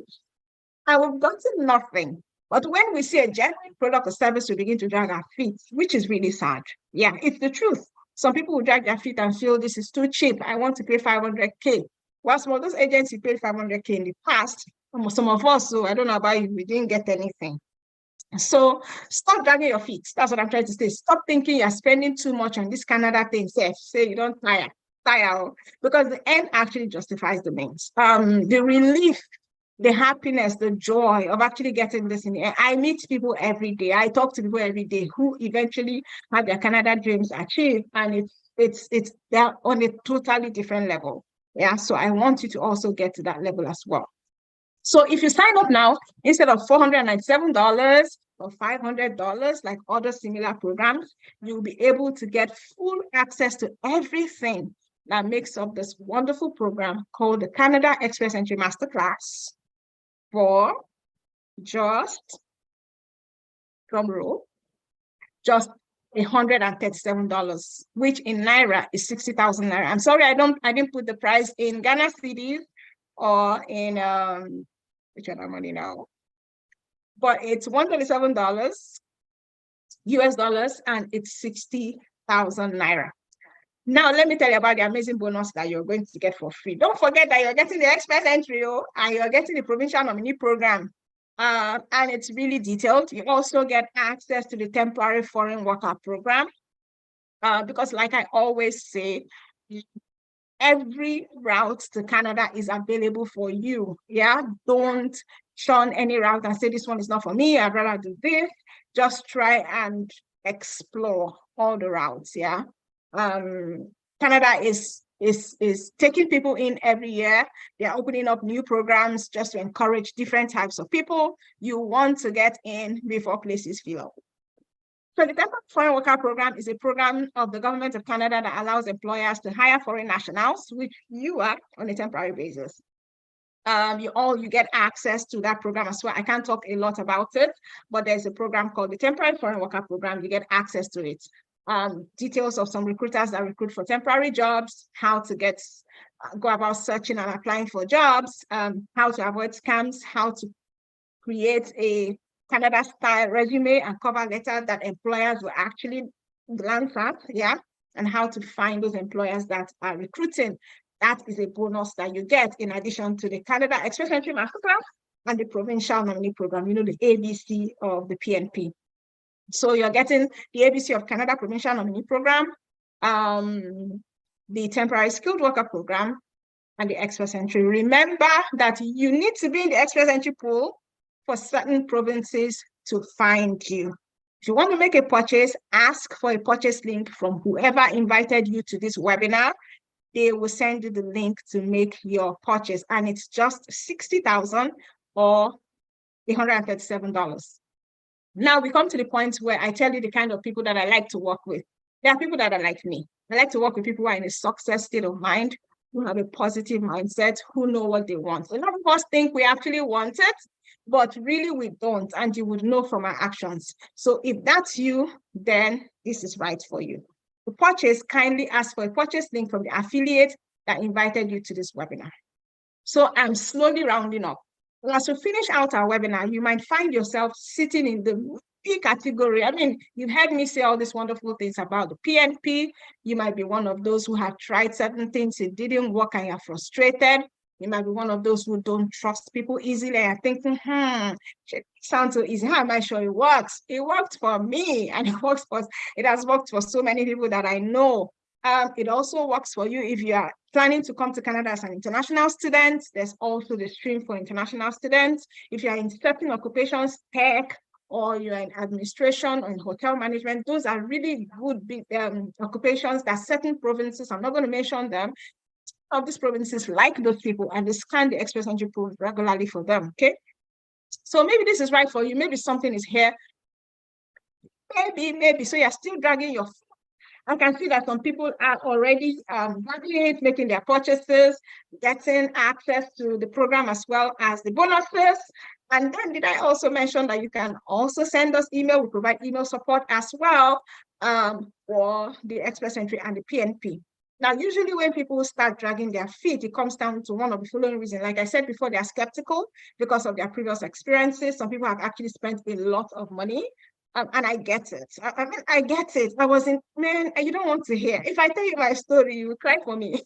And we've gotten nothing. But when we see a genuine product or service, we begin to drag our feet, which is really sad. Yeah, it's the truth. Some people will drag their feet and feel this is too cheap. I want to pay $500K. While some of those agents who paid $500K in the past, some of us, so I don't know about you, we didn't get anything. So stop dragging your feet. That's what I'm trying to say. Stop thinking you're spending too much on this Canada thing. Say you don't tire, because the end actually justifies the means. The relief, the happiness, the joy of actually getting this in the air. I meet people every day. I talk to people every day who eventually have their Canada dreams achieved, and they're on a totally different level. Yeah, so I want you to also get to that level as well. So if you sign up now, instead of $497 or $500, like other similar programs, you'll be able to get full access to everything that makes up this wonderful program called the Canada Express Entry Masterclass for just, drum roll, just $137, which in Naira is 60,000 Naira. I'm sorry, I didn't put the price in Ghana cedis or in which other money now, but it's $137 US dollars, and it's 60,000 Naira. Now, let me tell you about the amazing bonus that you're going to get for free. Don't forget that you're getting the express entry, and you're getting the provincial nominee program. And it's really detailed. You also get access to the temporary foreign worker program. Because like I always say, every route to Canada is available for you. Yeah, don't shun any route and say this one is not for me, I'd rather do this. Just try and explore all the routes. Yeah. Canada is taking people in every year. They're opening up new programs just to encourage different types of people. You want to get in before places fill up. So the Temporary Foreign Worker Program is a program of the government of Canada that allows employers to hire foreign nationals, which you are, on a temporary basis. You get access to that program as well. I can't talk a lot about it, but there's a program called the Temporary Foreign Worker Program. You get access to it. Details of some recruiters that recruit for temporary jobs, how to go about searching and applying for jobs, how to avoid scams, how to create a Canada-style resume and cover letter that employers will actually glance at, yeah, and how to find those employers that are recruiting. That is a bonus that you get in addition to the Canada Express Entry Masterclass and the Provincial Nominee Program, the ABC of the PNP. So you're getting the ABC of Canada Provincial Nominee Program, the Temporary Skilled Worker Program, and the Express Entry. Remember that you need to be in the Express Entry pool for certain provinces to find you. If you want to make a purchase, ask for a purchase link from whoever invited you to this webinar. They will send you the link to make your purchase, and it's just $60,000 or $137. Now we come to the point where I tell you the kind of people that I like to work with. There are people that are like me. I like to work with people who are in a success state of mind, who have a positive mindset, who know what they want. A lot of us think we actually want it, but really we don't, and you would know from our actions. So if that's you, then this is right for you. To purchase, kindly ask for a purchase link from the affiliate that invited you to this webinar. So I'm slowly rounding up. As we finish out our webinar, you might find yourself sitting in the P category. I mean, you've heard me say all these wonderful things about the PNP. You might be one of those who have tried certain things, it didn't work and you're frustrated. You might be one of those who don't trust people easily and thinking, it sounds so easy. How am I sure it works? It worked for me, and it has worked for so many people that I know. It also works for you if you are planning to come to Canada as an international student. There's also the stream for international students. If you're in certain occupations, tech, or you're in administration or in hotel management, those are really good big occupations that certain provinces, I'm not going to mention them, of these provinces like those people, and they scan the Express Entry pool regularly for them, okay? So maybe this is right for you. Maybe something is here. Maybe. So you're still dragging your feet. I can see that some people are already making their purchases, getting access to the program as well as the bonuses. And then did I also mention that you can also send us email? We provide email support as well for the Express Entry and the PNP. Now, usually when people start dragging their feet, it comes down to one of the following reasons. Like I said before, they're skeptical because of their previous experiences. Some people have actually spent a lot of money. And I get it. I get it. Man, you don't want to hear. If I tell you my story, you will cry for me.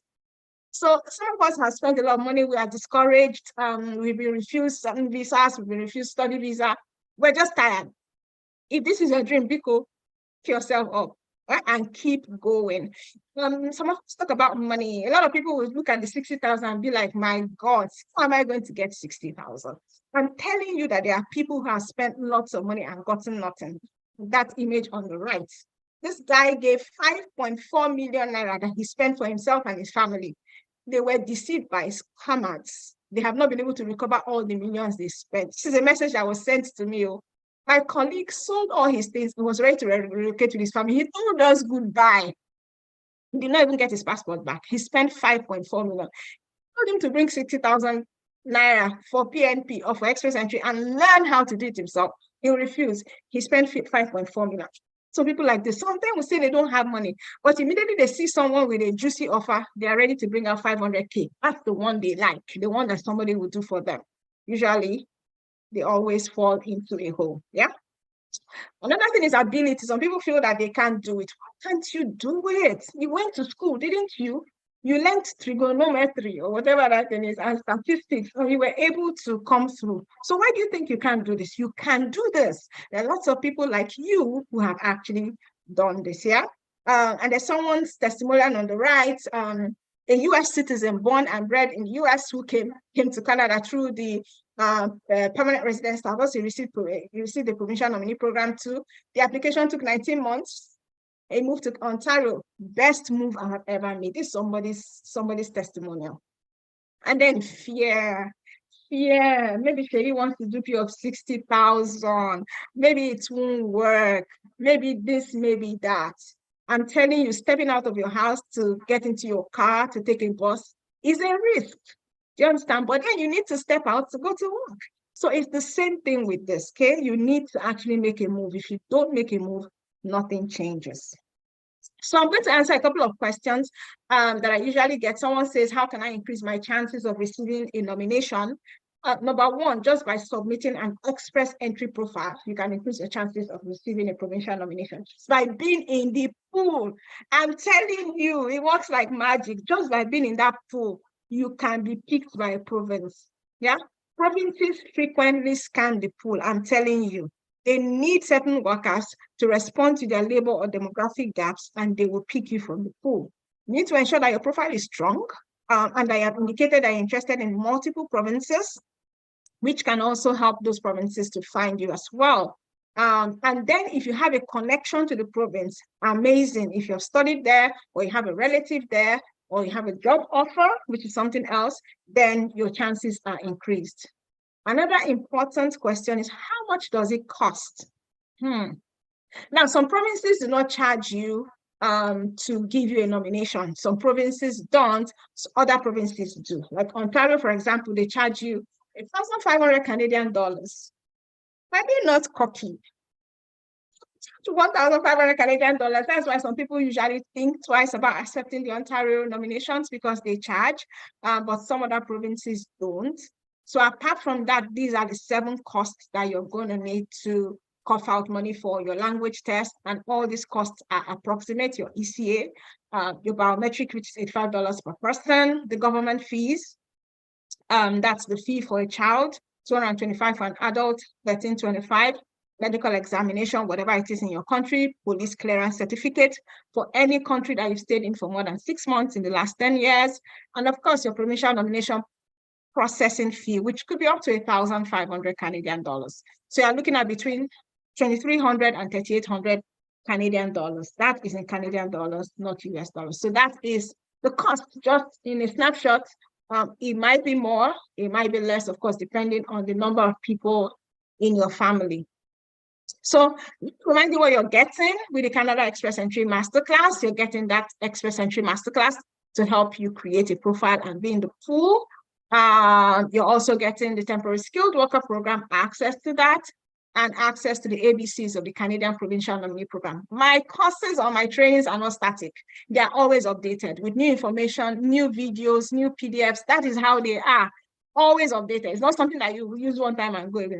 So some of us have spent a lot of money. We are discouraged. We've been refused certain visas. We've been refused study visa. We're just tired. If this is your dream, Biko, pick yourself up, right, and keep going. Some of us talk about money. A lot of people will look at the 60,000 and be like, my God, how am I going to get 60,000? I'm telling you that there are people who have spent lots of money and gotten nothing. That image on the right. This guy gave 5.4 million naira that he spent for himself and his family. They were deceived by scammers. They have not been able to recover all the millions they spent. This is a message that was sent to me. My colleague sold all his things and was ready to relocate with his family. He told us goodbye. He did not even get his passport back. He spent 5.4 million. I told him to bring 60,000 naira for PNP or for Express Entry and learn how to do it himself. He refused. He spent 5.4 million. So people like this, sometimes will say they don't have money, but immediately they see someone with a juicy offer, they are ready to bring out 500K. That's the one they like, the one that somebody will do for them. Usually, they always fall into a hole. Yeah. Another thing is ability. Some people feel that they can't do it. Why can't you do it? You went to school, didn't you? You learned trigonometry or whatever that thing is and statistics, and you were able to come through. So why do you think you can't do this? You can do this. There are lots of people like you who have actually done this, yeah? And there's someone's testimonial on the right, a US citizen born and bred in the US who came to Canada through the permanent residence status. He received the Provincial Nominee program too. The application took 19 months. He moved to Ontario. Best move I have ever made. This is somebody's testimonial. And then fear. Maybe Sherry wants to do P of 60,000. Maybe it won't work. Maybe this, maybe that. I'm telling you, stepping out of your house to get into your car to take a bus is a risk. Do you understand? But then you need to step out to go to work. So it's the same thing with this, okay? You need to actually make a move. If you don't make a move, nothing changes. So I'm going to answer a couple of questions that I usually get. Someone says, how can I increase my chances of receiving a nomination? Number one, just by submitting an express entry profile, you can increase your chances of receiving a provincial nomination. Just by being in the pool, I'm telling you, it works like magic. Just by being in that pool, you can be picked by a province. Yeah, provinces frequently scan the pool. I'm telling you, they need certain workers to respond to their labor or demographic gaps, and they will pick you from the pool. You need to ensure that your profile is strong, and I have indicated that you're interested in multiple provinces, which can also help those provinces to find you as well. And then if you have a connection to the province, amazing. If you've studied there, or you have a relative there, or you have a job offer, which is something else, then your chances are increased. Another important question is, how much does it cost? Now, some provinces do not charge you to give you a nomination. Some provinces don't, so other provinces do. Like Ontario, for example, they charge you 1,500 Canadian dollars. Maybe not cocky. 1,500 Canadian dollars. That's why some people usually think twice about accepting the Ontario nominations, because they charge, but some other provinces don't. So apart from that, these are the 7 costs that you're going to need to cough out money for: your language test, and all these costs are approximate: your ECA, your biometric, which is $85 per person, the government fees, that's the fee for a child, $225 for an adult, $1,325, medical examination, whatever it is in your country, police clearance certificate for any country that you've stayed in for more than 6 months in the last 10 years, and of course your provincial nomination processing fee, which could be up to 1,500 Canadian dollars. So you're looking at between 2,300 and 3,800 Canadian dollars. That is in Canadian dollars, not US dollars. So that is the cost, just in a snapshot. It might be more, it might be less, of course, depending on the number of people in your family. So remind you what you're getting with the Canada Express Entry Masterclass. You're getting that Express Entry Masterclass to help you create a profile and be in the pool. You're also getting the Temporary Skilled Worker Program, access to that, and access to the ABCs of the Canadian Provincial Nominee Program. My courses or my trainings are not static. They are always updated with new information, new videos, new PDFs. That is how they are, always updated. It's not something that you use one time and go away.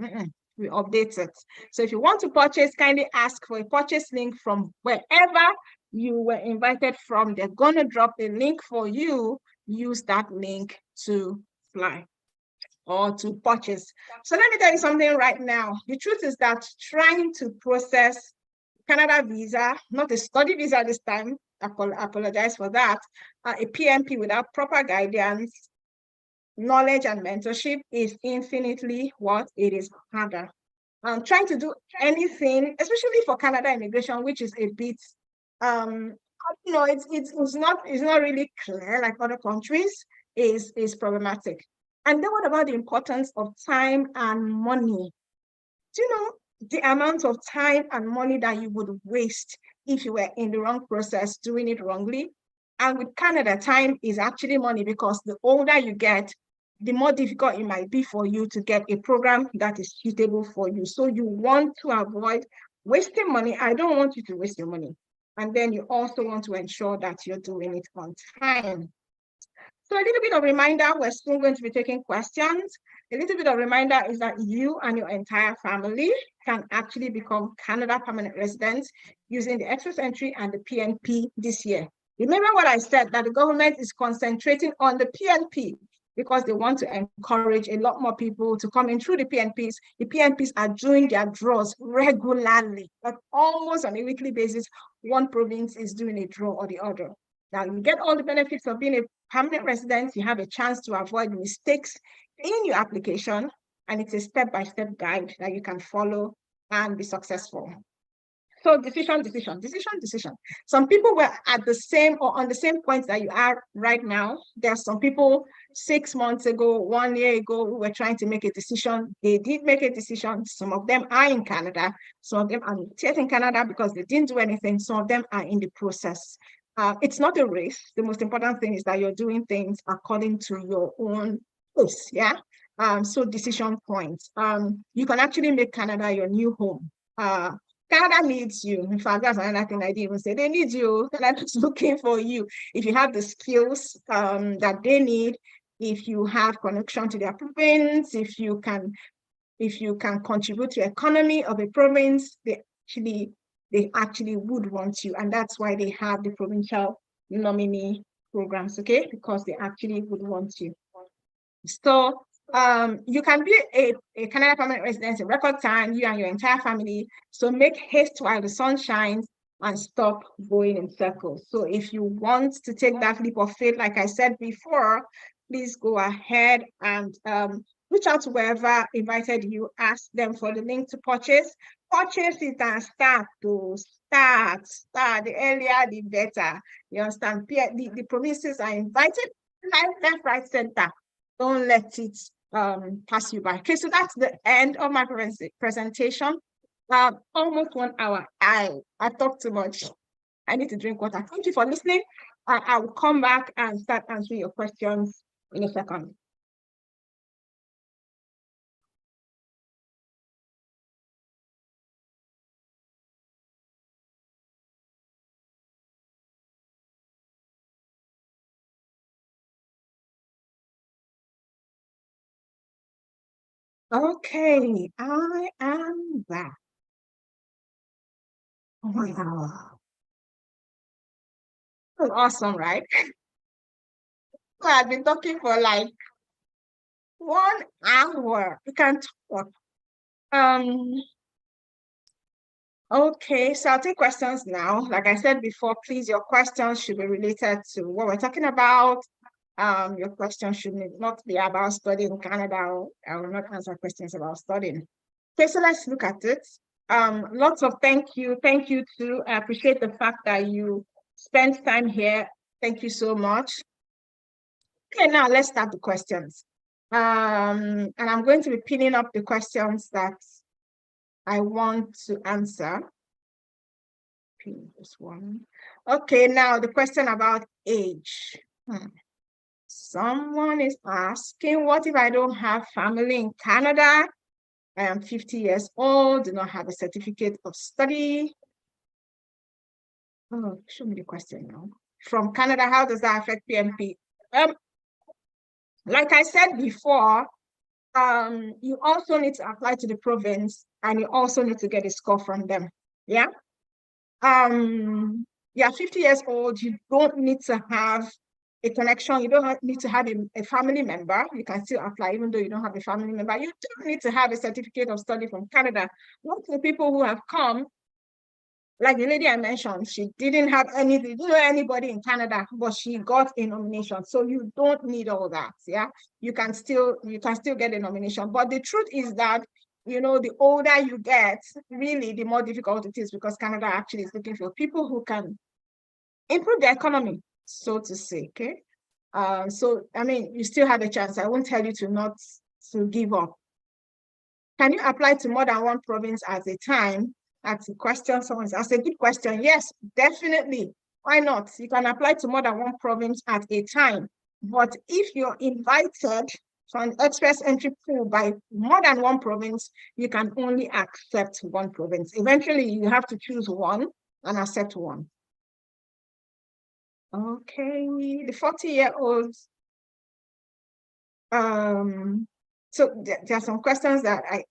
We update it. So if you want to purchase, kindly ask for a purchase link from wherever you were invited from. They're going to drop the link for you. Use that link to fly or to purchase. So let me tell you something right now. The truth is that trying to process Canada visa, not a study visa this time, I apologize for that, a PNP without proper guidance, knowledge, and mentorship is infinitely what it is harder. Trying to do anything, especially for Canada immigration, which is a bit, it's not really clear like other countries, is problematic. And then what about the importance of time and money? Do you know the amount of time and money that you would waste if you were in the wrong process, doing it wrongly? And with Canada, time is actually money, because the older you get, the more difficult it might be for you to get a program that is suitable for you. So you want to avoid wasting money. I don't want you to waste your money. And then you also want to ensure that you're doing it on time. So a little bit of reminder, we're still going to be taking questions. A little bit of reminder is that you and your entire family can actually become Canada permanent residents using the Express Entry and the PNP this year. Remember what I said, that the government is concentrating on the PNP because they want to encourage a lot more people to come in through the PNPs. The PNPs are doing their draws regularly, like almost on a weekly basis. One province is doing a draw or the other. Now, you get all the benefits of being a permanent resident. You have a chance to avoid mistakes in your application, and it's a step-by-step guide that you can follow and be successful. So decision. Some people were at the same or on the same point that you are right now. There are some people 6 months ago, 1 year ago, who were trying to make a decision. They did make a decision. Some of them are in Canada. Some of them are yet in Canada because they didn't do anything. Some of them are in the process. It's not a race. The most important thing is that you're doing things according to your own pace. Yeah. So decision points. You can actually make Canada your new home. Canada needs you. In fact, that's another thing I didn't even say. They need you. Canada's looking for you. If you have the skills that they need, if you have connection to their province, if you can contribute to the economy of a province, they actually would want you. And that's why they have the provincial nominee programs, okay? Because they actually would want you. So you can be a Canada permanent resident in record time, you and your entire family. So make haste while the sun shines and stop going in circles. So if you want to take that leap of faith, like I said before, please go ahead and reach out to whoever invited you, ask them for the link to purchase. Purchase it and start. The earlier, the better. You understand? The provinces are invited, left, right, center. Don't let it pass you by. Okay, so that's the end of my presentation. Almost 1 hour. I talked too much. I need to drink water. Thank you for listening. I will come back and start answering your questions in a second. Okay, I am back. Wow. Awesome, right? I've been talking for like 1 hour. We can talk. Okay, so I'll take questions now. Like I said before, please, your questions should be related to what we're talking about. Your questions should not be about studying in Canada. I will not answer questions about studying. Okay, so let's look at it. Lots of thank you too. I appreciate the fact that you spent time here. Thank you so much. Okay, now let's start the questions. And I'm going to be pinning up the questions that I want to answer. Pin this one. Okay, now the question about age. Someone is asking, what if I don't have family in Canada? I am 50 years old, do not have a certificate of study. Oh, show me the question now. From Canada, how does that affect PNP? Like I said before, you also need to apply to the province and you also need to get a score from them. Yeah. Yeah, 50 years old, you don't need to have a connection. You don't need to have a family member. You can still apply even though you don't have a family member. You don't need to have a certificate of study from Canada. Lots of people who have come, like the lady I mentioned, she didn't have anything, didn't know anybody in Canada, but she got a nomination. So you don't need all that. Yeah, you can still get a nomination. But the truth is that, you know, the older you get, really, the more difficult it is because Canada actually is looking for people who can improve the economy, so to say. Okay. So I mean, you still have a chance. I won't tell you to give up. Can you apply to more than one province at a time? That's a question someone's asked. A good question. Yes, definitely. Why not? You can apply to more than one province at a time. But if you're invited So on the express entry pool by more than one province, you can only accept one province. Eventually, you have to choose one and accept one. Okay, the 40-year-olds. So there are some questions that I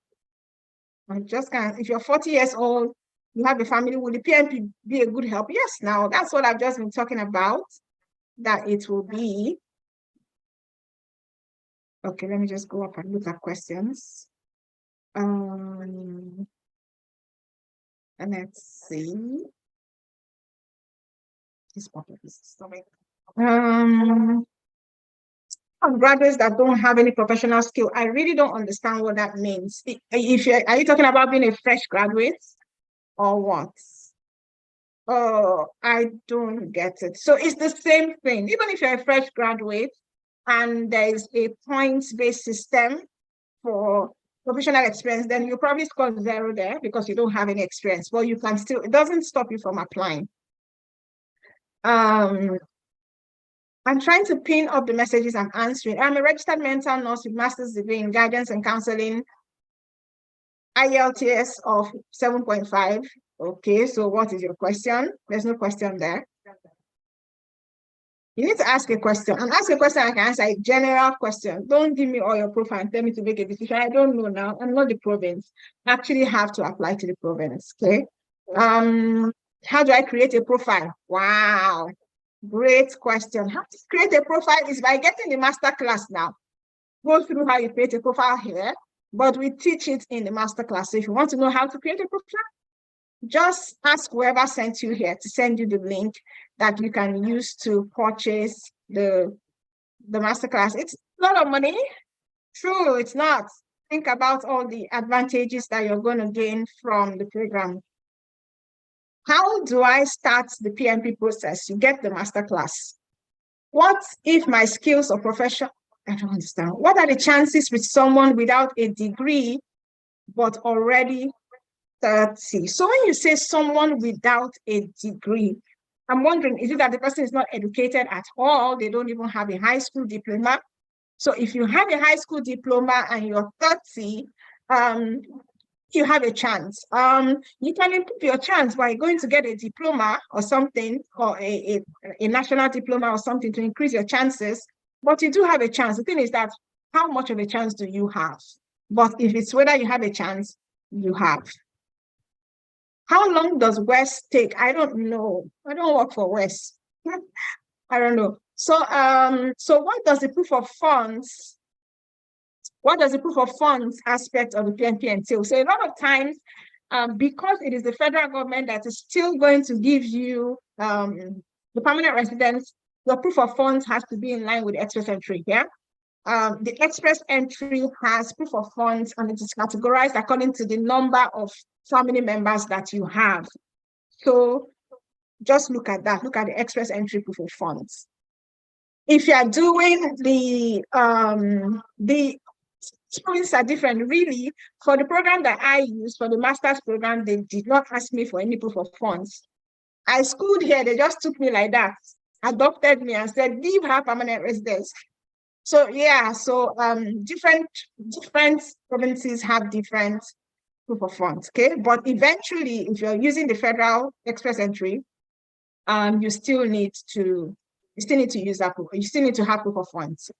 just can't. If you're 40 years old, you have a family, will the PNP be a good help? Yes, now that's what I've just been talking about, that it will be. Okay, let me just go up and look at questions. And let's see. This popular is stomach. Graduates that don't have any professional skill, I really don't understand what that means. If you're, are you talking about being a fresh graduate or what? Oh, I don't get it. So it's the same thing. Even if you're a fresh graduate and there's a points-based system for professional experience, then you probably score 0 there because you don't have any experience. But you can still, it doesn't stop you from applying. I'm trying to pin up the messages I'm answering. I'm a registered mental nurse with master's degree in guidance and counseling, IELTS of 7.5. Okay, so what is your question? There's no question there. You need to ask a question, and ask a question I can answer a general question. Don't give me all your profile and tell me to make a decision. I don't know now. I'm not the province. I actually have to apply to the province. Okay. How do I create a profile? Wow. Great question. How to create a profile is by getting the masterclass now. Go through how you create a profile here, but we teach it in the masterclass. So if you want to know how to create a profile, just ask whoever sent you here to send you the link that you can use to purchase the masterclass. It's a lot of money. True, it's not. Think about all the advantages that you're going to gain from the program. How do I start the PMP process? You get the masterclass. What if my skills or profession, I don't understand. What are the chances with someone without a degree, but already 30? So when you say someone without a degree, I'm wondering, is it that the person is not educated at all? They don't even have a high school diploma. So if you have a high school diploma and you're 30, you have a chance. You can improve your chance by going to get a diploma or something, or a national diploma or something to increase your chances. But you do have a chance. The thing is that how much of a chance do you have? But if it's whether you have a chance, you have. How long does West take? I don't know. I don't work for West. I don't know. So what does the proof of funds? What does the proof of funds aspect of the PNP entail? So a lot of times, because it is the federal government that is still going to give you the permanent residence, your proof of funds has to be in line with the express entry here. The express entry has proof of funds, and it is categorized according to the number of family members that you have. So just look at that. Look at the express entry proof of funds. If you are doing the points are different. Really, for the program that I use, for the master's program, they did not ask me for any proof of funds. I schooled here, they just took me like that, adopted me and said, give her permanent residence. So yeah, so different provinces have different proof of funds, okay? But eventually, if you're using the federal express entry, you still need to use that proof. You still need to have proof of funds.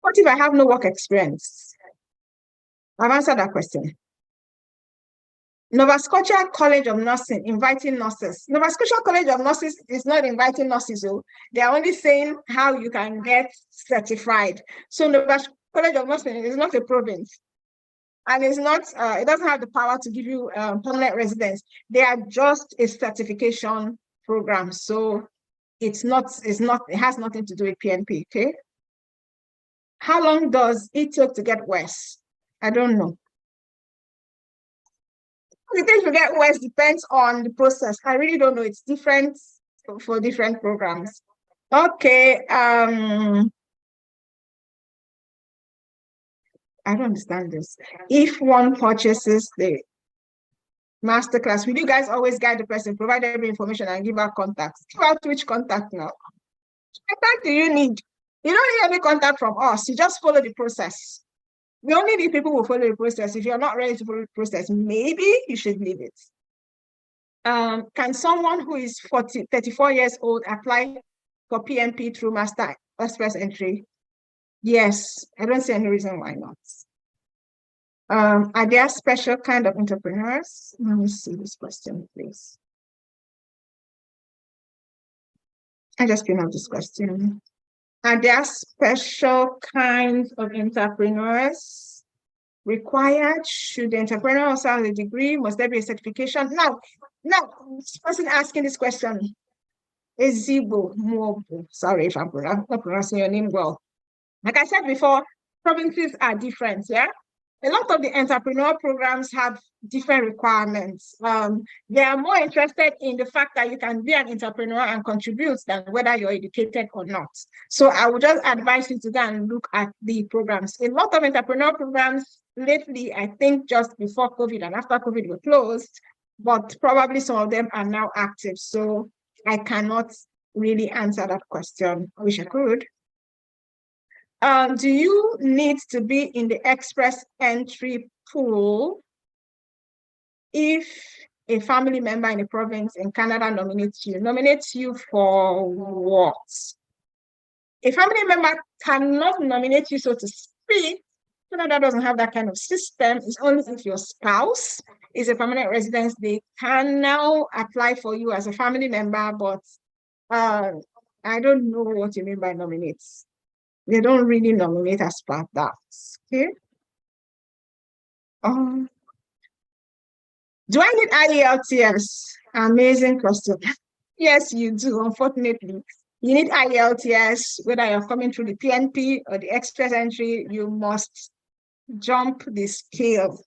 What if I have no work experience? I've answered that question. Nova Scotia College of Nursing inviting nurses. Nova Scotia College of Nurses is not inviting nurses. So they are only saying how you can get certified. So Nova Scotia College of Nursing is not a province. And it's not, it doesn't have the power to give you permanent residence. They are just a certification program. So it has nothing to do with PNP, okay? How long does it take to get West? I don't know. The thing to get West depends on the process. I really don't know. It's different for different programs. Okay. I don't understand this. If one purchases the masterclass, will you guys always guide the person, provide every information, and give out contacts? Give out which contact now? What contact do you need? You don't need any contact from us. You just follow the process. We only need people who follow the process. If you're not ready to follow the process, maybe you should leave it. Can someone who is 34 years old apply for PNP through Master Express entry? Yes, I don't see any reason why not. Are there special kind of entrepreneurs? Let me see this question, please. I just came up this question. Are there special kinds of entrepreneurs required? Should the entrepreneur also have a degree? Must there be a certification? Now, this person asking this question is Zibo Mobo. Sorry if I'm not pronouncing your name well. Like I said before, provinces are different, yeah? A lot of the entrepreneur programs have different requirements. They are more interested in the fact that you can be an entrepreneur and contribute than whether you're educated or not. So I would just advise you to go and look at the programs. A lot of entrepreneur programs lately, I think just before COVID and after COVID were closed, but probably some of them are now active. So I cannot really answer that question. I wish I could. Do you need to be in the express entry pool if a family member in a province in Canada nominates you? Nominates you for what? A family member cannot nominate you, so to speak. Canada doesn't have that kind of system. It's only if your spouse is a permanent resident, they can now apply for you as a family member, but I don't know what you mean by nominates. They don't really nominate as part of that. Okay. Do I need IELTS? Amazing question. Yes, you do, unfortunately. You need IELTS, whether you're coming through the PNP or the express entry, you must jump the scale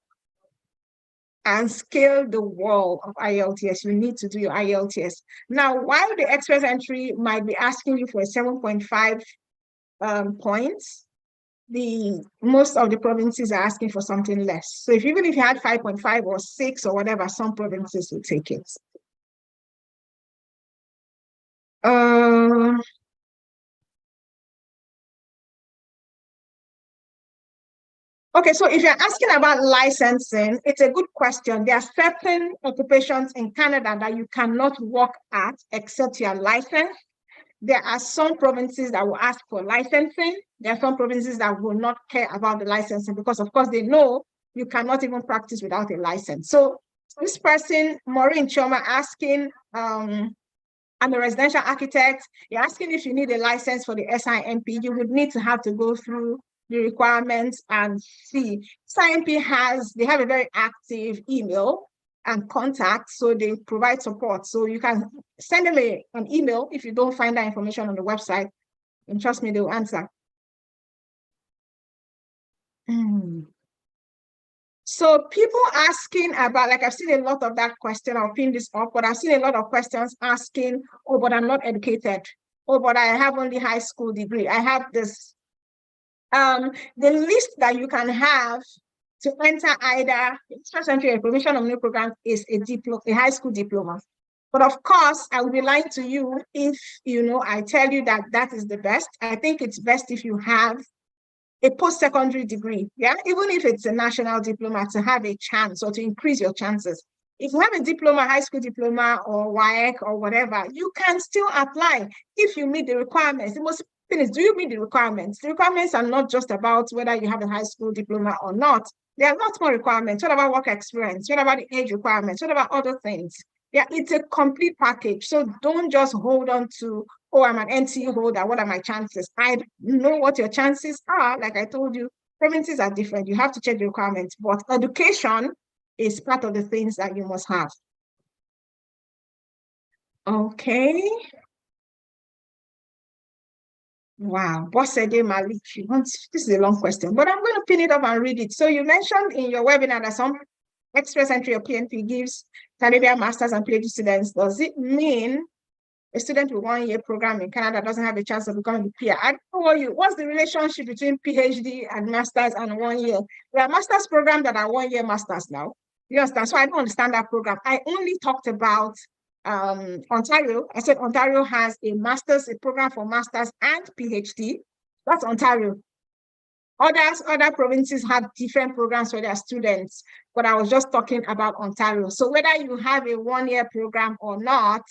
and scale the wall of IELTS. You need to do your IELTS. Now, while the express entry might be asking you for a 7.5 points, most of the provinces are asking for something less. So even if you had 5.5 or 6 or whatever, some provinces will take it. Okay, so if you're asking about licensing, it's a good question. There are certain occupations in Canada that you cannot work at except you're licensed. There are some provinces that will ask for licensing. There are some provinces that will not care about the licensing because, of course, they know you cannot even practice without a license. So this person, Maureen Choma, asking, I'm a residential architect. You're asking if you need a license for the SIMP. You would need to have to go through the requirements and see. SIMP they have a very active email and contact, so they provide support. So you can send them an email if you don't find that information on the website, and trust me, they will answer. So people asking about, like I've seen a lot of that question, I'll pin this up, but I've seen a lot of questions asking, oh, but I'm not educated. Oh, but I have only high school degree. I have this. The list that you can have to enter either express entry or Provincial Nominee program is a high school diploma. But of course, I will be lying to you if I tell you that that is the best. I think it's best if you have a post-secondary degree, yeah, even if it's a national diploma, to have a chance or to increase your chances. If you have a diploma, high school diploma or WAEC or whatever, you can still apply if you meet the requirements. The most thing is, do you meet the requirements? The requirements are not just about whether you have a high school diploma or not. There are lots more requirements. What about work experience? What about the age requirements? What about other things? Yeah, it's a complete package. So don't just hold on to, oh, I'm an NCE holder. What are my chances? I know what your chances are. Like I told you, provinces are different. You have to check the requirements, but education is part of the things that you must have. Okay. Wow, Bossede Malik, this is a long question, but I'm going to pin it up and read it. So you mentioned in your webinar that some express entry or PNP gives Canadian masters and PhD students. Does it mean a student with 1 year program in Canada doesn't have a chance of becoming a peer? I don't know what's the relationship between PhD and masters and 1 year? There are masters programs that are 1 year masters now. You understand? So I don't understand that program. I only talked about Ontario. I said Ontario has a program for masters and PhD. That's Ontario. Other provinces have different programs for their students, but I was just talking about Ontario. So whether you have a one-year program or not,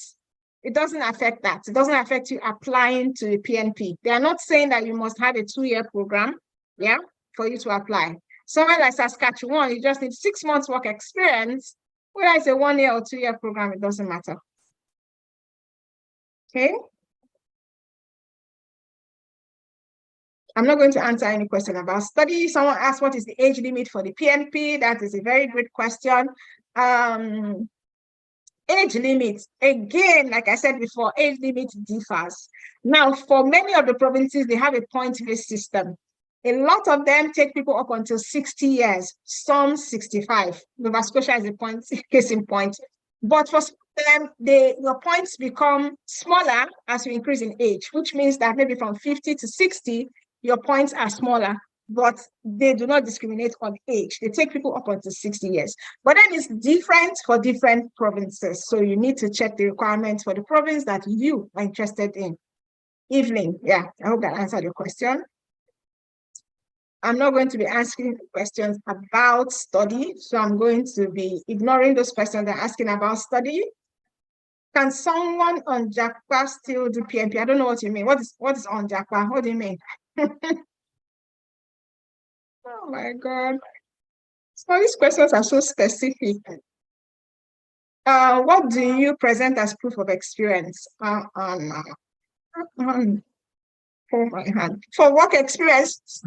it doesn't affect that. It doesn't affect you applying to the PNP. They are not saying that you must have a 2-year program, yeah, for you to apply. Somewhere like Saskatchewan, you just need 6 months work experience. Whether it's a 1-year or 2-year program, it doesn't matter. Okay. I'm not going to answer any question about study. Someone asked, what is the age limit for the PNP? That is a very great question. Age limit, again, like I said before, age limit differs. Now, for many of the provinces, they have a point-based system. A lot of them take people up until 60 years, some 65. Nova Scotia is a point, case in point. But for them, your points become smaller as you increase in age, which means that maybe from 50 to 60, your points are smaller, but they do not discriminate on age. They take people up until 60 years. But then it's different for different provinces. So you need to check the requirements for the province that you are interested in. Evelyn, yeah, I hope that answered your question. I'm not going to be asking questions about study, so I'm going to be ignoring those questions they're asking about study. Can someone on JAPA still do PNP? I don't know what you mean. What is on JAPA? What do you mean? Oh my God. So these questions are so specific. What do you present as proof of experience? For my hand. For work experience,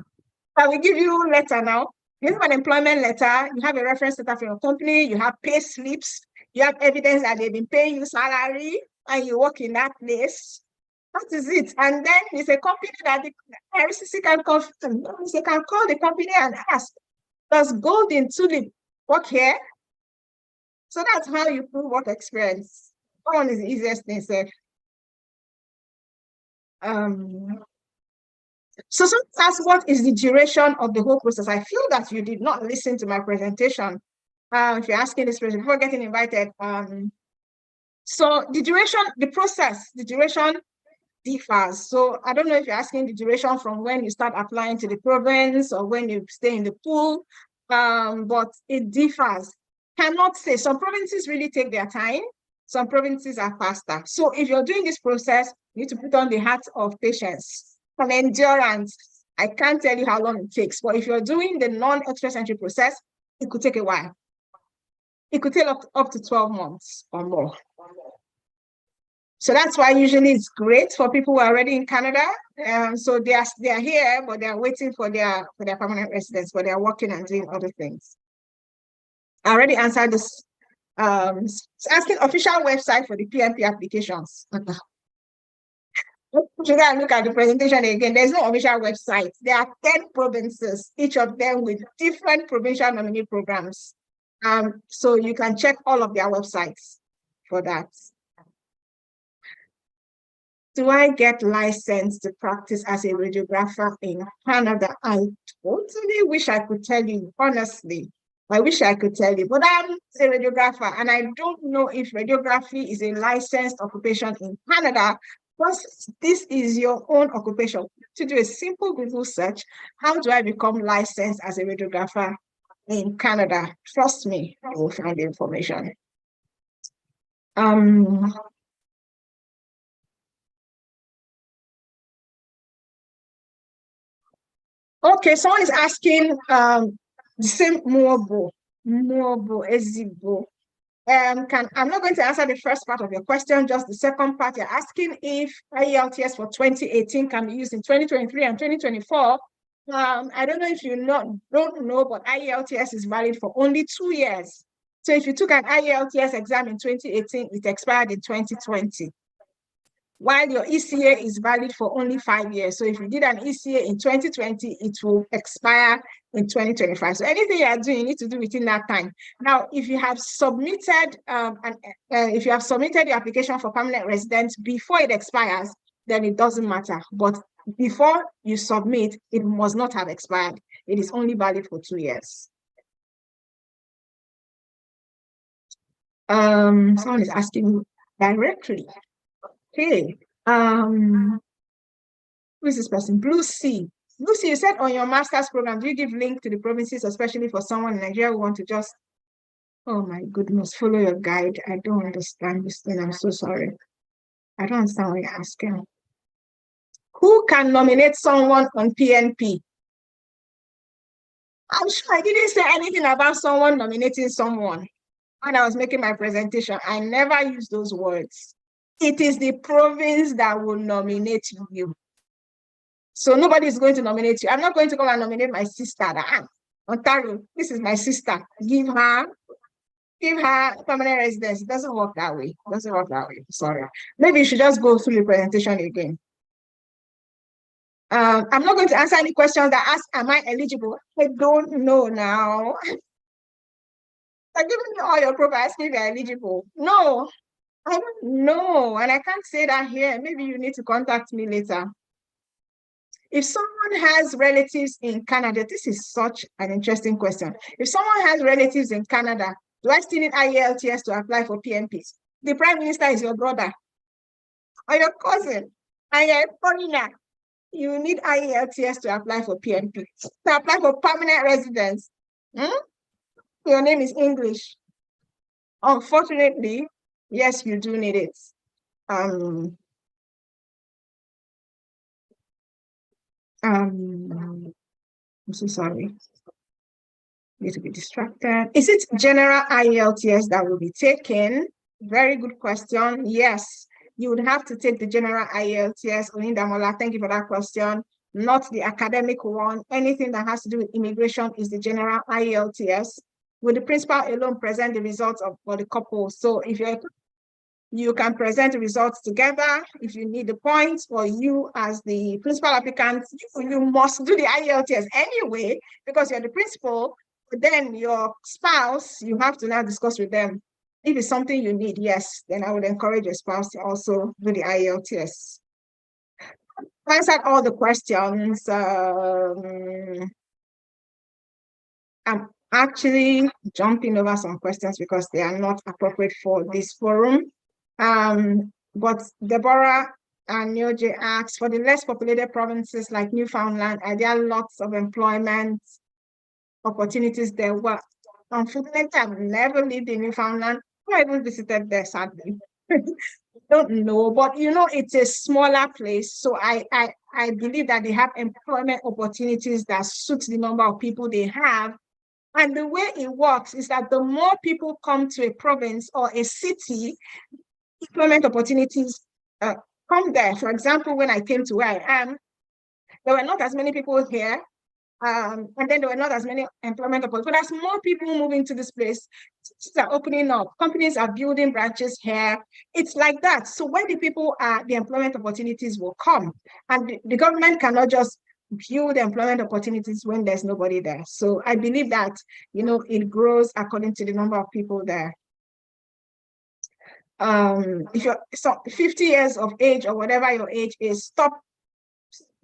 I will give you a letter now. You have an employment letter, you have a reference letter from your company, you have pay slips, you have evidence that they've been paying you salary, and you work in that place. That is it. And then it's a company that the RCC can confirm. They can call the company and ask, does Golden Tulip work here? So that's how you prove work experience. That one is the easiest thing, sir. So someone asked, what is the duration of the whole process? I feel that you did not listen to my presentation. If you're asking this question before getting invited. So the duration, the duration differs. So I don't know if you're asking the duration from when you start applying to the province or when you stay in the pool, but it differs. Cannot say. Some provinces really take their time. Some provinces are faster. So if you're doing this process, you need to put on the hat of patience and endurance. I can't tell you how long it takes, but if you're doing the non-express entry process, it could take a while. It could take up to 12 months or more. So that's why usually it's great for people who are already in Canada. So they are here, but they are waiting for their permanent residence, but they are working and doing other things. I already answered this. Asking official website for the PNP applications. You can look at the presentation again. There's no official website. There are 10 provinces, each of them with different provincial nominee programs. So you can check all of their websites for that. Do I get licensed to practice as a radiographer in Canada? I totally wish I could tell you, honestly. I wish I could tell you, but I'm a radiographer and I don't know if radiography is a licensed occupation in Canada. But this is your own occupation. To do a simple Google search, how do I become licensed as a radiographer in Canada? Trust me, you will find the information. Okay, someone is asking the same Mobo, Ezibo. I'm not going to answer the first part of your question, just the second part. You're asking if IELTS for 2018 can be used in 2023 and 2024. I don't know if you don't know, but IELTS is valid for only 2 years. So if you took an IELTS exam in 2018, it expired in 2020. While your ECA is valid for only 5 years. So if you did an ECA in 2020, it will expire in 2025. So anything you are doing, you need to do within that time. Now, if you have submitted your application for permanent residence before it expires, then it doesn't matter. But before you submit, it must not have expired. It is only valid for 2 years. Someone is asking directly. Okay. Who is this person? Blue Sea. Blue Sea, you said on your master's program, do you give link to the provinces, especially for someone in Nigeria who want to just, oh my goodness, follow your guide? I don't understand this thing. I'm so sorry. I don't understand what you're asking. Who can nominate someone on PNP? I'm sure I didn't say anything about someone nominating someone when I was making my presentation. I never used those words. It is the province that will nominate you. So nobody is going to nominate you. I'm not going to come and nominate my sister. Ontario, this is my sister. Give her permanent residence. It doesn't work that way. It doesn't work that way. Sorry. Maybe you should just go through the presentation again. I'm not going to answer any questions that ask, am I eligible? I don't know now. Like giving me all your proof, asking if you're eligible. No, I don't know. And I can't say that here. Maybe you need to contact me later. If someone has relatives in Canada, this is such an interesting question. If someone has relatives in Canada, do I still need IELTS to apply for PNPs? The Prime Minister is your brother or your cousin, and you're a foreigner. You need IELTS to apply for PNP. To apply for permanent residence. Your name is English. Unfortunately, yes, you do need it. I'm so sorry. Need to be distracted. Is it general IELTS that will be taken? Very good question. Yes, you would have to take the general IELTS. Onindamola, thank you for that question. Not the academic one. Anything that has to do with immigration is the general IELTS. Will the principal alone present the results for the couple? So if you can present the results together if you need the points, or you as the principal applicant, you must do the IELTS anyway because you're the principal. But then your spouse, you have to now discuss with them. If it's something you need, yes, then I would encourage your spouse to also do the IELTS. I answered all the questions. I'm actually jumping over some questions because they are not appropriate for this forum. But Deborah and Nyoje asks, for the less populated provinces like Newfoundland, are there lots of employment opportunities there? Well, unfortunately, I've never lived in Newfoundland. I haven't visited there, sadly. Don't know, but you know, it's a smaller place. So I believe that they have employment opportunities that suit the number of people they have. And the way it works is that the more people come to a province or a city, employment opportunities come there. For example, when I came to where I am, there were not as many people here. And then there were not as many employment opportunities. But as more people moving to this place, cities are opening up, companies are building branches here. It's like that. So where the people are, the employment opportunities will come. And the government cannot just build employment opportunities when there's nobody there. So I believe that, you know, it grows according to the number of people there. If you're 50 years of age or whatever your age is, stop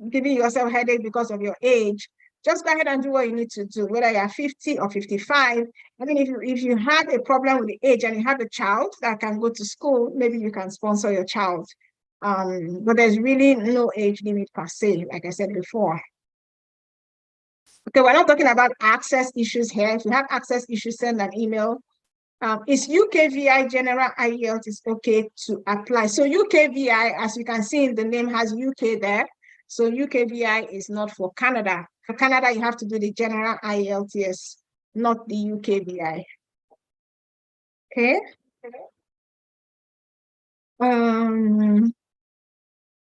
giving yourself headache because of your age. Just go ahead and do what you need to do, whether you're 50 or 55. I mean, if you have a problem with the age and you have a child that can go to school, maybe you can sponsor your child. But there's really no age limit per se, like I said before. Okay, we're not talking about access issues here. If you have access issues, send an email. Is UKVI general IELTS is okay to apply? So UKVI, as you can see in the name, has UK there. So UKVI is not for Canada. For Canada, you have to do the general IELTS, not the UKVI. Okay.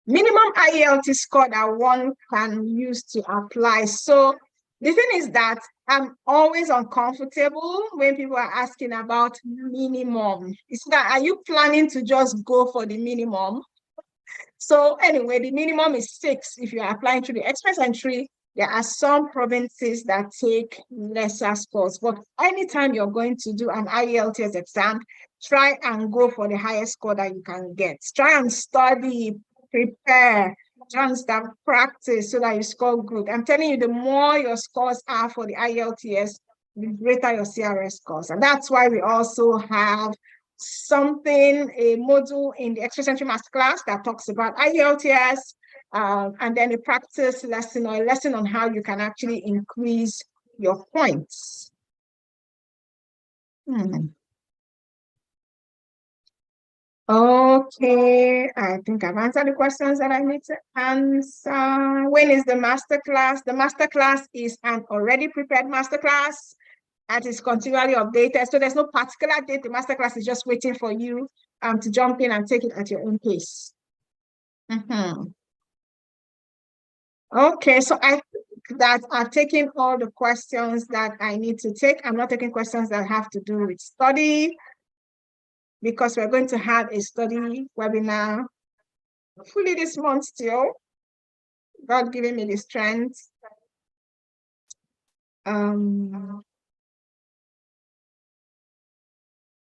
Minimum IELTS score that one can use to apply. So the thing is that I'm always uncomfortable when people are asking about minimum. It's that, are you planning to just go for the minimum? So anyway, the minimum is 6 if you're applying through the express entry. There are some provinces that take lesser scores, but anytime you're going to do an IELTS exam, try and go for the highest score that you can get. Try and study, prepare, try and start practice so that you score good. I'm telling you, the more your scores are for the IELTS, the greater your CRS scores. And that's why we also have a module in the Express Entry Masterclass that talks about IELTS, and then a practice lesson or a lesson on how you can actually increase your points. Okay, I think I've answered the questions that I need to answer. When is the masterclass? The masterclass is an already prepared masterclass that is continually updated. So there's no particular date. The masterclass is just waiting for you to jump in and take it at your own pace. Okay, so I think that I've taken all the questions that I need to take. I'm not taking questions that have to do with study, because we're going to have a study webinar hopefully this month still. God giving me the strength.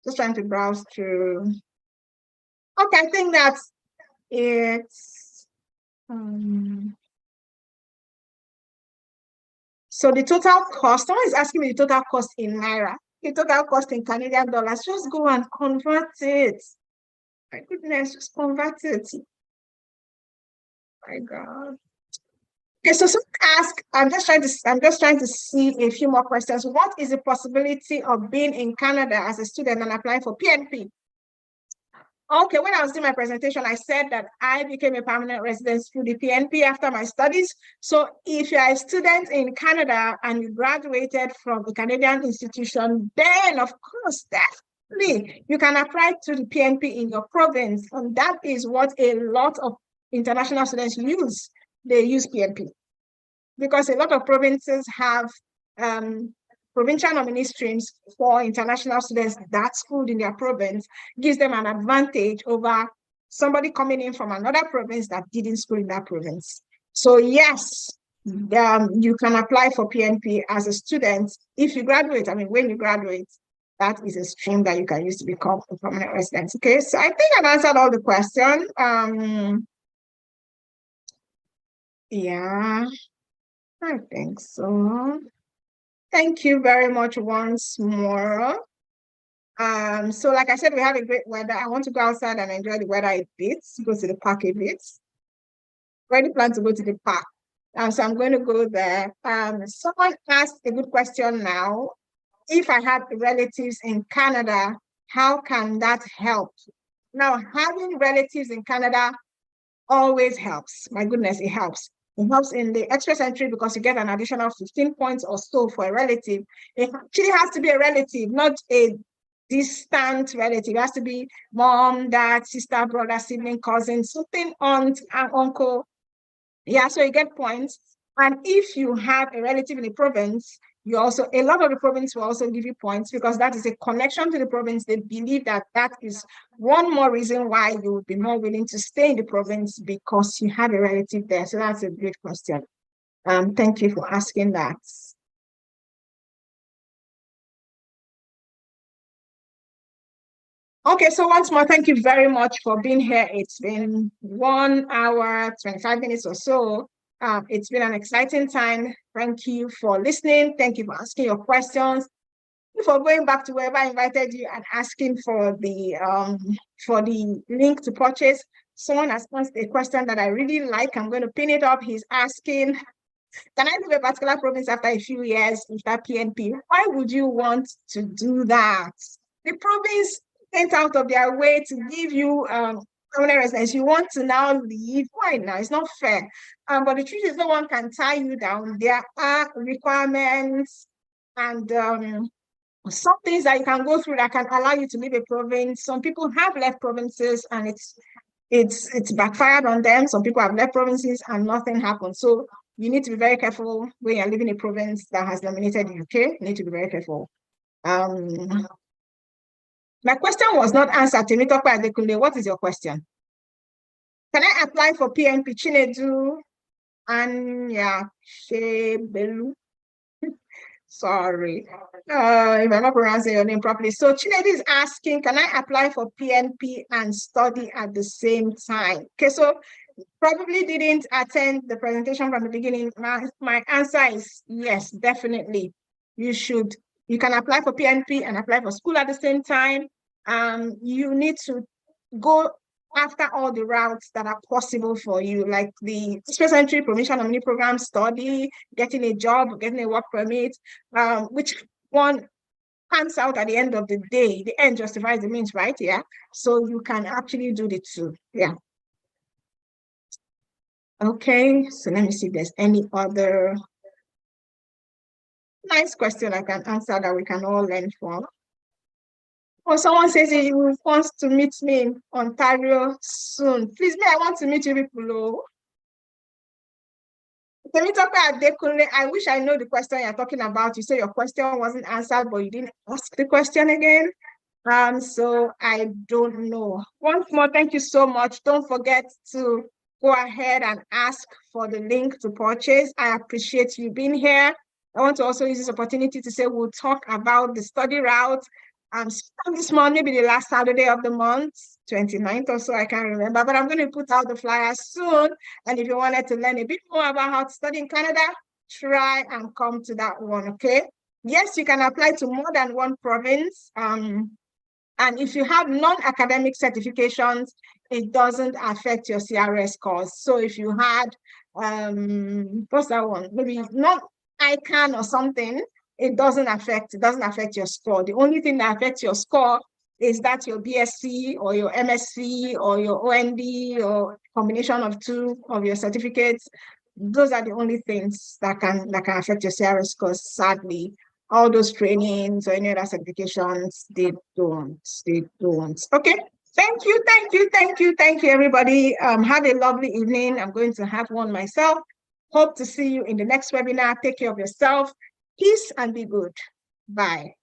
Just trying to browse through. Okay, I think that's it. So the total cost, someone is asking me the total cost in Naira, the total cost in Canadian dollars. Just go and convert it. My goodness, just convert it. My God. Okay, so someone ask, I'm just trying to see a few more questions. What is the possibility of being in Canada as a student and applying for PNP? Okay, when I was doing my presentation, I said that I became a permanent resident through the PNP after my studies. So if you're a student in Canada and you graduated from a Canadian institution, then of course, definitely, you can apply to the PNP in your province. And that is what a lot of international students use. They use PNP because a lot of provinces have provincial nominee streams for international students that schooled in their province, gives them an advantage over somebody coming in from another province that didn't school in that province. So yes, you can apply for PNP as a student if you graduate. I mean, when you graduate, that is a stream that you can use to become a permanent resident. Okay, so I think I've answered all the questions. Yeah, I think so. Thank you very much once more. So like I said, we have a great weather. I want to go outside and enjoy the weather a bit, go to the park a bit. Already plan to go to the park. So I'm going to go there. Someone asked a good question now. If I have relatives in Canada, how can that help? Now, having relatives in Canada always helps. My goodness, it helps. It helps in the express entry because you get an additional 15 points or so for a relative. It actually has to be a relative, not a distant relative. It has to be mom, dad, sister, brother, sibling, cousin, something, aunt, and uncle. Yeah, so you get points. And if you have a relative in the province, you also, a lot of the province will also give you points because that is a connection to the province. They believe that that is one more reason why you would be more willing to stay in the province because you have a relative there. So that's a great question. Thank you for asking that. Okay, so once more, thank you very much for being here. It's been 1 hour, 25 minutes or so. It's been an exciting time. Thank you for listening. Thank you for asking your questions. For going back to wherever I invited you and asking for the link to purchase. Someone has asked a question that I really like. I'm going to pin it up. He's asking, can I leave a particular province after a few years after PNP? Why would you want to do that? The province went out of their way to give you permanent residence. You want to now leave? Why now? It's not fair. But the truth is, no one can tie you down. There are requirements and some things that you can go through that can allow you to leave a province. Some people have left provinces and it's backfired on them. Some people have left provinces and nothing happened. So you need to be very careful when you're living in a province that has nominated you. Okay, you need to be very careful. My question was not answered. Temitope Adekunle, what is your question? Can I apply for PNP? Chinedu Anya Shebelu. Sorry, if I'm not pronouncing your name properly. So Chinedu is asking, can I apply for PNP and study at the same time? Okay, so probably didn't attend the presentation from the beginning. My answer is yes, definitely. You should. You can apply for PNP and apply for school at the same time. You need to go after all the routes that are possible for you, like the Special Entry Provincial Nominee Program study, getting a job, getting a work permit, which one pans out at the end of the day. The end justifies the means, right? Yeah. So you can actually do the two. Yeah. Okay. So let me see if there's any other nice question I can answer that we can all learn from. Or someone says he wants to meet me in Ontario soon. Please, me, I want to meet you people. Oh. I wish I know the question you're talking about. You say your question wasn't answered, but you didn't ask the question again. So I don't know. Once more, thank you so much. Don't forget to go ahead and ask for the link to purchase. I appreciate you being here. I want to also use this opportunity to say we'll talk about the study route this month, maybe the last Saturday of the month, 29th or so, I can't remember, but I'm going to put out the flyer soon. And if you wanted to learn a bit more about how to study in Canada, try and come to that one, okay? Yes, you can apply to more than one province. And if you have non-academic certifications, it doesn't affect your CRS course. So if you had, what's that one? Maybe not ICANN or something, it doesn't affect your score. The only thing that affects your score is that your BSc or your MSc or your OND or combination of two of your certificates. Those are the only things that can affect your CRS scores, sadly. All those trainings or any other certifications, they don't. Okay. Thank you, everybody. Have a lovely evening. I'm going to have one myself. Hope to see you in the next webinar. Take care of yourself. Peace and be good. Bye.